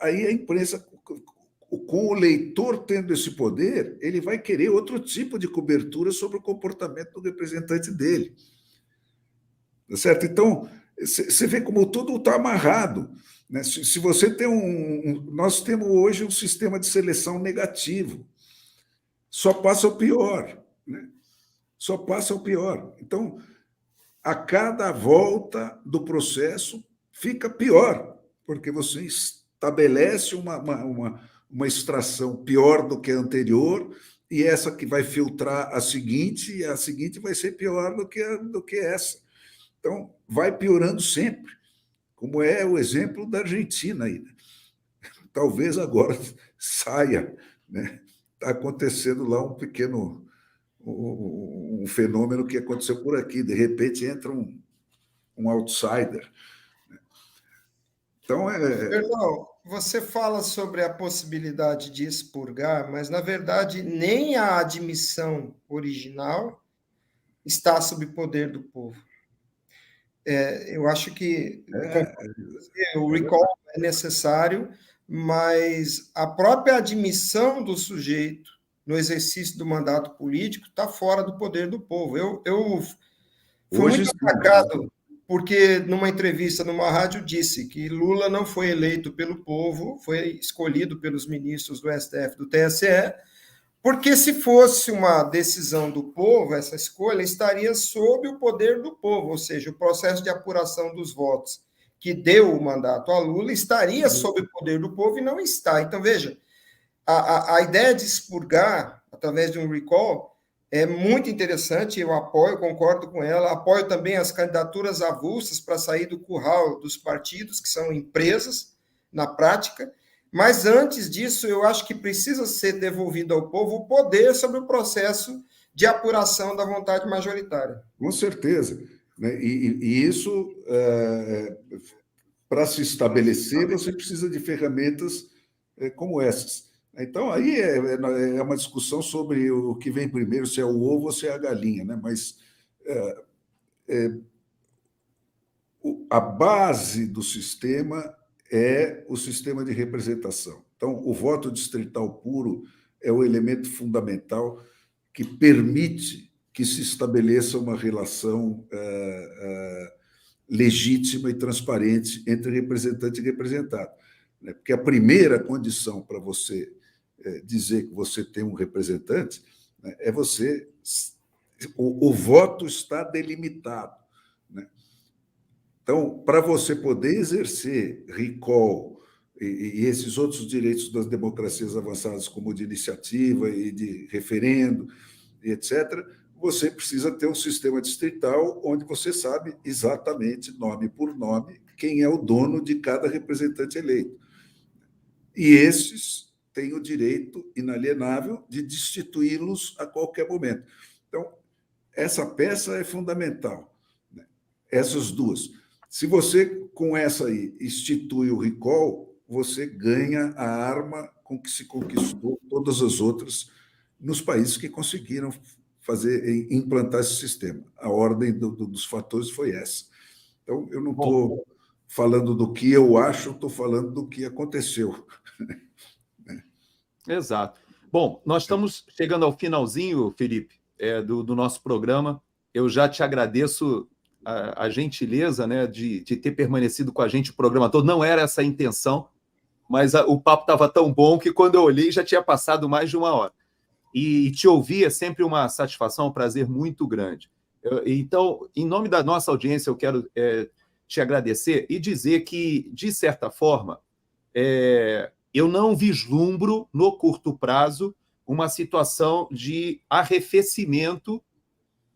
aí a imprensa, com o leitor tendo esse poder, ele vai querer outro tipo de cobertura sobre o comportamento do representante dele. Tá certo? Então, você vê como tudo está amarrado. Né? Se você tem nós temos hoje um sistema de seleção negativo. Só passa o pior. Né? Só passa o pior. Então, a cada volta do processo, fica pior, porque você estabelece uma extração pior do que a anterior, e essa que vai filtrar a seguinte, e a seguinte vai ser pior do que essa. Então, vai piorando sempre, como é o exemplo da Argentina aí. Talvez agora saia, né? Está acontecendo lá um fenômeno que aconteceu por aqui. De repente entra um outsider. Então, Perdão, você fala sobre a possibilidade de expurgar, mas, na verdade, nem a admissão original está sob poder do povo. Eu acho que o recall é necessário, mas a própria admissão do sujeito no exercício do mandato político está fora do poder do povo. Eu fui muito atacado porque, numa entrevista numa rádio, disse que Lula não foi eleito pelo povo, foi escolhido pelos ministros do STF, do TSE, porque se fosse uma decisão do povo, essa escolha estaria sob o poder do povo, ou seja, o processo de apuração dos votos que deu o mandato a Lula estaria sob o poder do povo e não está. Então, veja, a ideia de expurgar através de um recall é muito interessante, eu apoio, concordo com ela, apoio também as candidaturas avulsas para sair do curral dos partidos, que são empresas, na prática, mas antes disso, eu acho que precisa ser devolvido ao povo o poder sobre o processo de apuração da vontade majoritária. Com certeza. Né? E isso, para se estabelecer, você precisa de ferramentas como essas. Então, aí é uma discussão sobre o que vem primeiro, se é o ovo ou se é a galinha, né? Mas a base do sistema é o sistema de representação. Então, o voto distrital puro é o elemento fundamental que permite que se estabeleça uma relação legítima e transparente entre representante e representado. Porque a primeira condição para você dizer que você tem um representante é você... O voto está delimitado. Então, para você poder exercer recall e esses outros direitos das democracias avançadas, como de iniciativa e de referendo, etc., você precisa ter um sistema distrital onde você sabe exatamente, nome por nome, quem é o dono de cada representante eleito. E esses têm o direito inalienável de destituí-los a qualquer momento. Então, essa peça é fundamental. Essas duas. Se você, com essa aí, institui o recall, você ganha a arma com que se conquistou todas as outras nos países que conseguiram implantar esse sistema. A ordem dos fatores foi essa. Então, eu não estou falando do que eu acho, estou falando do que aconteceu. Exato. Bom, nós estamos chegando ao finalzinho, Felipe, do nosso programa. Eu já te agradeço a gentileza, né, de ter permanecido com a gente o programa todo. Não era essa a intenção, mas o papo estava tão bom que quando eu olhei já tinha passado mais de 1 hora. E te ouvir é sempre uma satisfação, um prazer muito grande. Então, em nome da nossa audiência, eu quero te agradecer e dizer que, de certa forma, eu não vislumbro, no curto prazo, uma situação de arrefecimento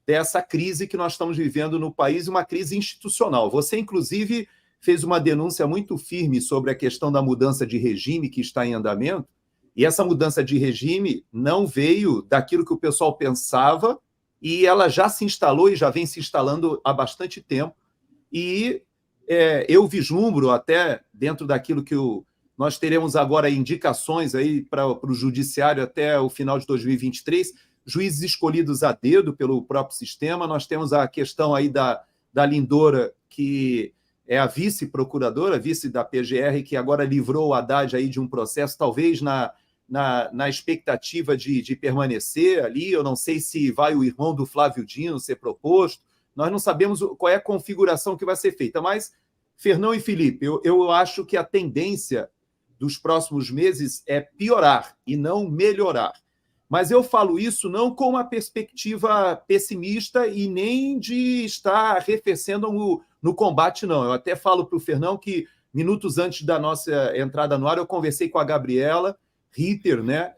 dessa crise que nós estamos vivendo no país, uma crise institucional. Você, inclusive, fez uma denúncia muito firme sobre a questão da mudança de regime que está em andamento, e essa mudança de regime não veio daquilo que o pessoal pensava, e ela já se instalou e já vem se instalando há bastante tempo. E eu vislumbro, até dentro daquilo que nós teremos agora indicações aí para o judiciário até o final de 2023, juízes escolhidos a dedo pelo próprio sistema. Nós temos a questão aí da Lindora, que é a vice-procuradora, vice da PGR, que agora livrou o Haddad aí de um processo, talvez na expectativa de permanecer ali. Eu não sei se vai o irmão do Flávio Dino ser proposto, nós não sabemos qual é a configuração que vai ser feita, mas, Fernão e Felipe, eu acho que a tendência dos próximos meses é piorar e não melhorar. Mas eu falo isso não com uma perspectiva pessimista e nem de estar arrefecendo no combate, não. Eu até falo para o Fernão que, minutos antes da nossa entrada no ar, eu conversei com a Gabriela Ritter, né?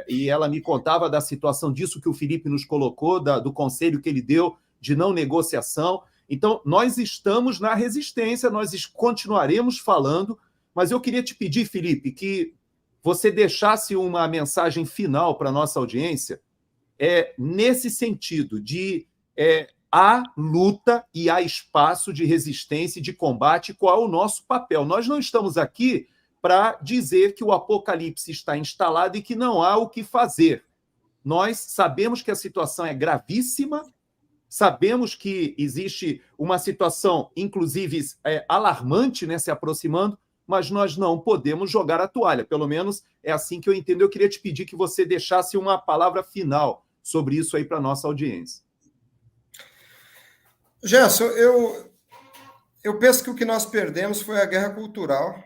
E ela me contava da situação disso que o Felipe nos colocou, do conselho que ele deu de não negociação. Então, nós estamos na resistência, nós continuaremos falando, mas eu queria te pedir, Felipe, que você deixasse uma mensagem final para a nossa audiência nesse sentido de há luta e há espaço de resistência e de combate. Qual é o nosso papel? Nós não estamos aqui para dizer que o apocalipse está instalado e que não há o que fazer. Nós sabemos que a situação é gravíssima, sabemos que existe uma situação, inclusive, alarmante, né, se aproximando, mas nós não podemos jogar a toalha. Pelo menos é assim que eu entendo. Eu queria te pedir que você deixasse uma palavra final sobre isso aí para a nossa audiência. Gerson, eu penso que o que nós perdemos foi a guerra cultural.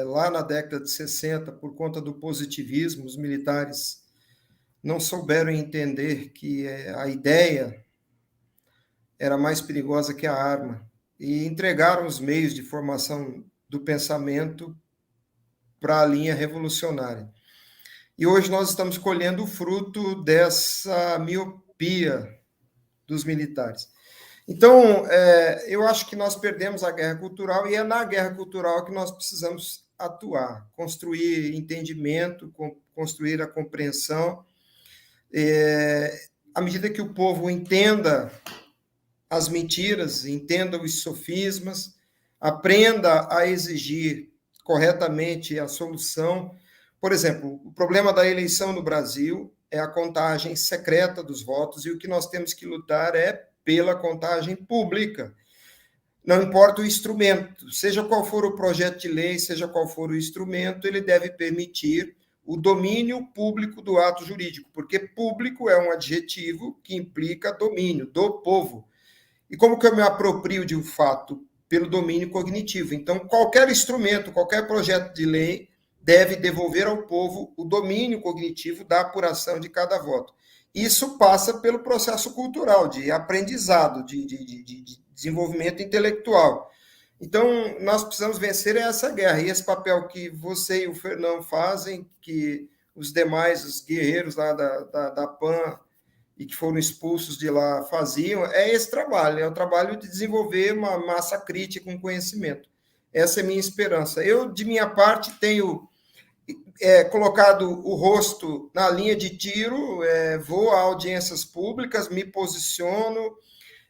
Lá na década de 60, por conta do positivismo, os militares não souberam entender que a ideia era mais perigosa que a arma e entregaram os meios de formação do pensamento para a linha revolucionária. E hoje nós estamos colhendo o fruto dessa miopia dos militares. Então, eu acho que nós perdemos a guerra cultural, e é na guerra cultural que nós precisamos atuar, construir entendimento, construir a compreensão. À medida que o povo entenda as mentiras, entenda os sofismas, aprenda a exigir corretamente a solução. Por exemplo, o problema da eleição no Brasil é a contagem secreta dos votos, e o que nós temos que lutar é pela contagem pública. Não importa o instrumento, seja qual for o projeto de lei, seja qual for o instrumento, ele deve permitir o domínio público do ato jurídico, porque público é um adjetivo que implica domínio do povo. E como que eu me aproprio de um fato? Pelo domínio cognitivo. Então, qualquer instrumento, qualquer projeto de lei deve devolver ao povo o domínio cognitivo da apuração de cada voto. Isso passa pelo processo cultural, de aprendizado, de desenvolvimento intelectual. Então, nós precisamos vencer essa guerra. E esse papel que você e o Fernão fazem, que os demais, os guerreiros lá da PAN e que foram expulsos de lá faziam, é esse trabalho, é o trabalho de desenvolver uma massa crítica com conhecimento. Essa é a minha esperança. Eu, de minha parte, tenho colocado o rosto na linha de tiro, vou a audiências públicas, me posiciono.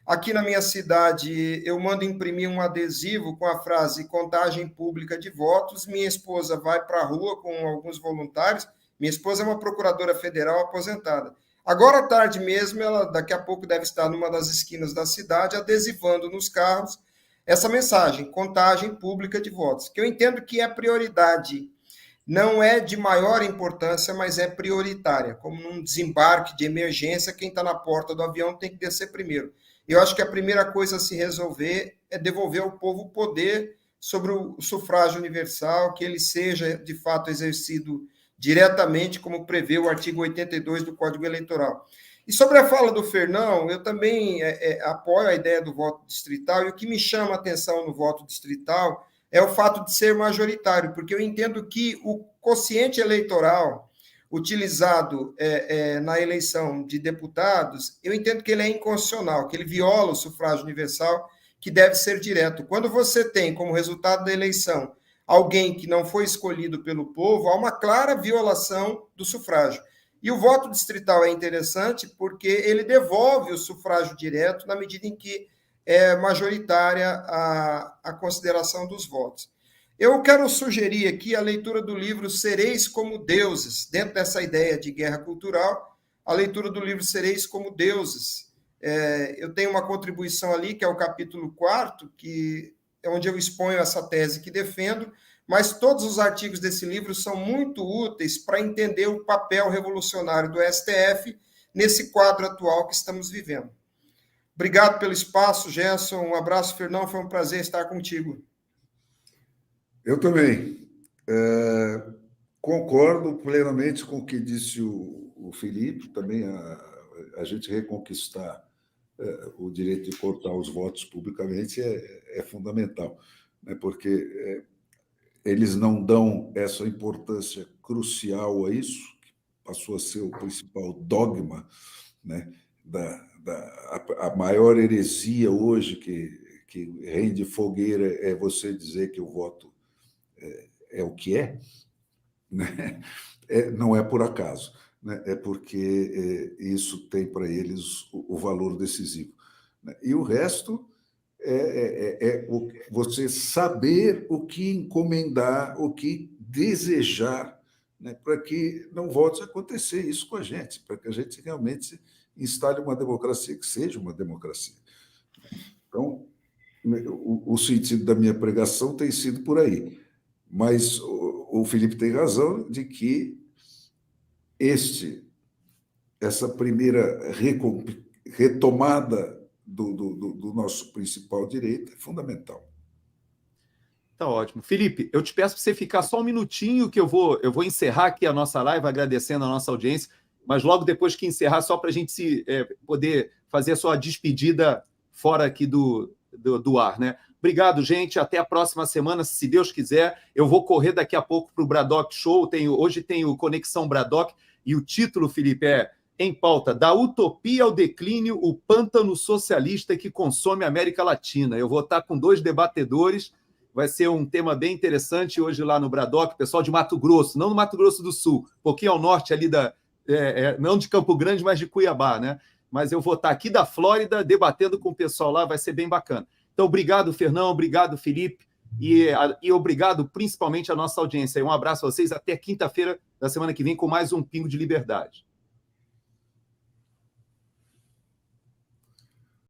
Aqui na minha cidade, eu mando imprimir um adesivo com a frase contagem pública de votos. Minha esposa vai para a rua com alguns voluntários. Minha esposa é uma procuradora federal aposentada. Agora à tarde mesmo, ela daqui a pouco deve estar numa das esquinas da cidade, adesivando nos carros essa mensagem, contagem pública de votos, que eu entendo que é prioridade. Não é de maior importância, mas é prioritária. Como num desembarque de emergência, quem está na porta do avião tem que descer primeiro. Eu acho que a primeira coisa a se resolver é devolver ao povo o poder sobre o sufrágio universal, que ele seja, de fato, exercido diretamente, como prevê o artigo 82 do Código Eleitoral. E sobre a fala do Fernão, eu também apoio a ideia do voto distrital, e o que me chama a atenção no voto distrital é o fato de ser majoritário, porque eu entendo que o quociente eleitoral utilizado na eleição de deputados, eu entendo que ele é inconstitucional, que ele viola o sufrágio universal, que deve ser direto. Quando você tem como resultado da eleição alguém que não foi escolhido pelo povo, há uma clara violação do sufrágio. E o voto distrital é interessante porque ele devolve o sufrágio direto na medida em que é majoritária a consideração dos votos. Eu quero sugerir aqui a leitura do livro Sereis como Deuses, dentro dessa ideia de guerra cultural, a leitura do livro Sereis como Deuses. Eu tenho uma contribuição ali, que é o capítulo 4º, que é onde eu exponho essa tese que defendo, mas todos os artigos desse livro são muito úteis para entender o papel revolucionário do STF nesse quadro atual que estamos vivendo. Obrigado pelo espaço, Gerson. Um abraço, Fernão. Foi um prazer estar contigo. Eu também. Concordo plenamente com o que disse o Felipe. Também a gente reconquistar o direito de cortar os votos publicamente é fundamental, né? Porque eles não dão essa importância crucial a isso, que passou a ser o principal dogma, né? A maior heresia hoje que rende fogueira é você dizer que o voto é o que é, né? Não é por acaso, né? É porque isso tem para eles o valor decisivo, né? E o resto você saber o que encomendar, o que desejar, né? Para que não volte a acontecer isso com a gente, para que a gente realmente instale uma democracia que seja uma democracia. Então, o sentido da minha pregação tem sido por aí. Mas o Felipe tem razão de que essa primeira retomada do nosso principal direito é fundamental. Tá ótimo. Felipe, eu te peço para você ficar só um minutinho, que eu vou encerrar aqui a nossa live, agradecendo a nossa audiência, mas logo depois que encerrar, só para a gente poder fazer a sua despedida fora aqui do ar, né? Obrigado, gente. Até a próxima semana, se Deus quiser. Eu vou correr daqui a pouco para o Braddock Show. Hoje tem o Conexão Braddock, e o título, Felipe, Em Pauta: Da Utopia ao Declínio, o Pântano Socialista que Consome a América Latina. Eu vou estar com 2 debatedores. Vai ser um tema bem interessante hoje lá no Braddock, pessoal de Mato Grosso, não no Mato Grosso do Sul, um pouquinho ao norte ali não de Campo Grande, mas de Cuiabá, né? Mas eu vou estar aqui da Flórida debatendo com o pessoal lá, vai ser bem bacana. Então, obrigado, Fernão, obrigado, Felipe, e obrigado principalmente à nossa audiência. Um abraço a vocês, até quinta-feira da semana que vem com mais um Pingo de Liberdade.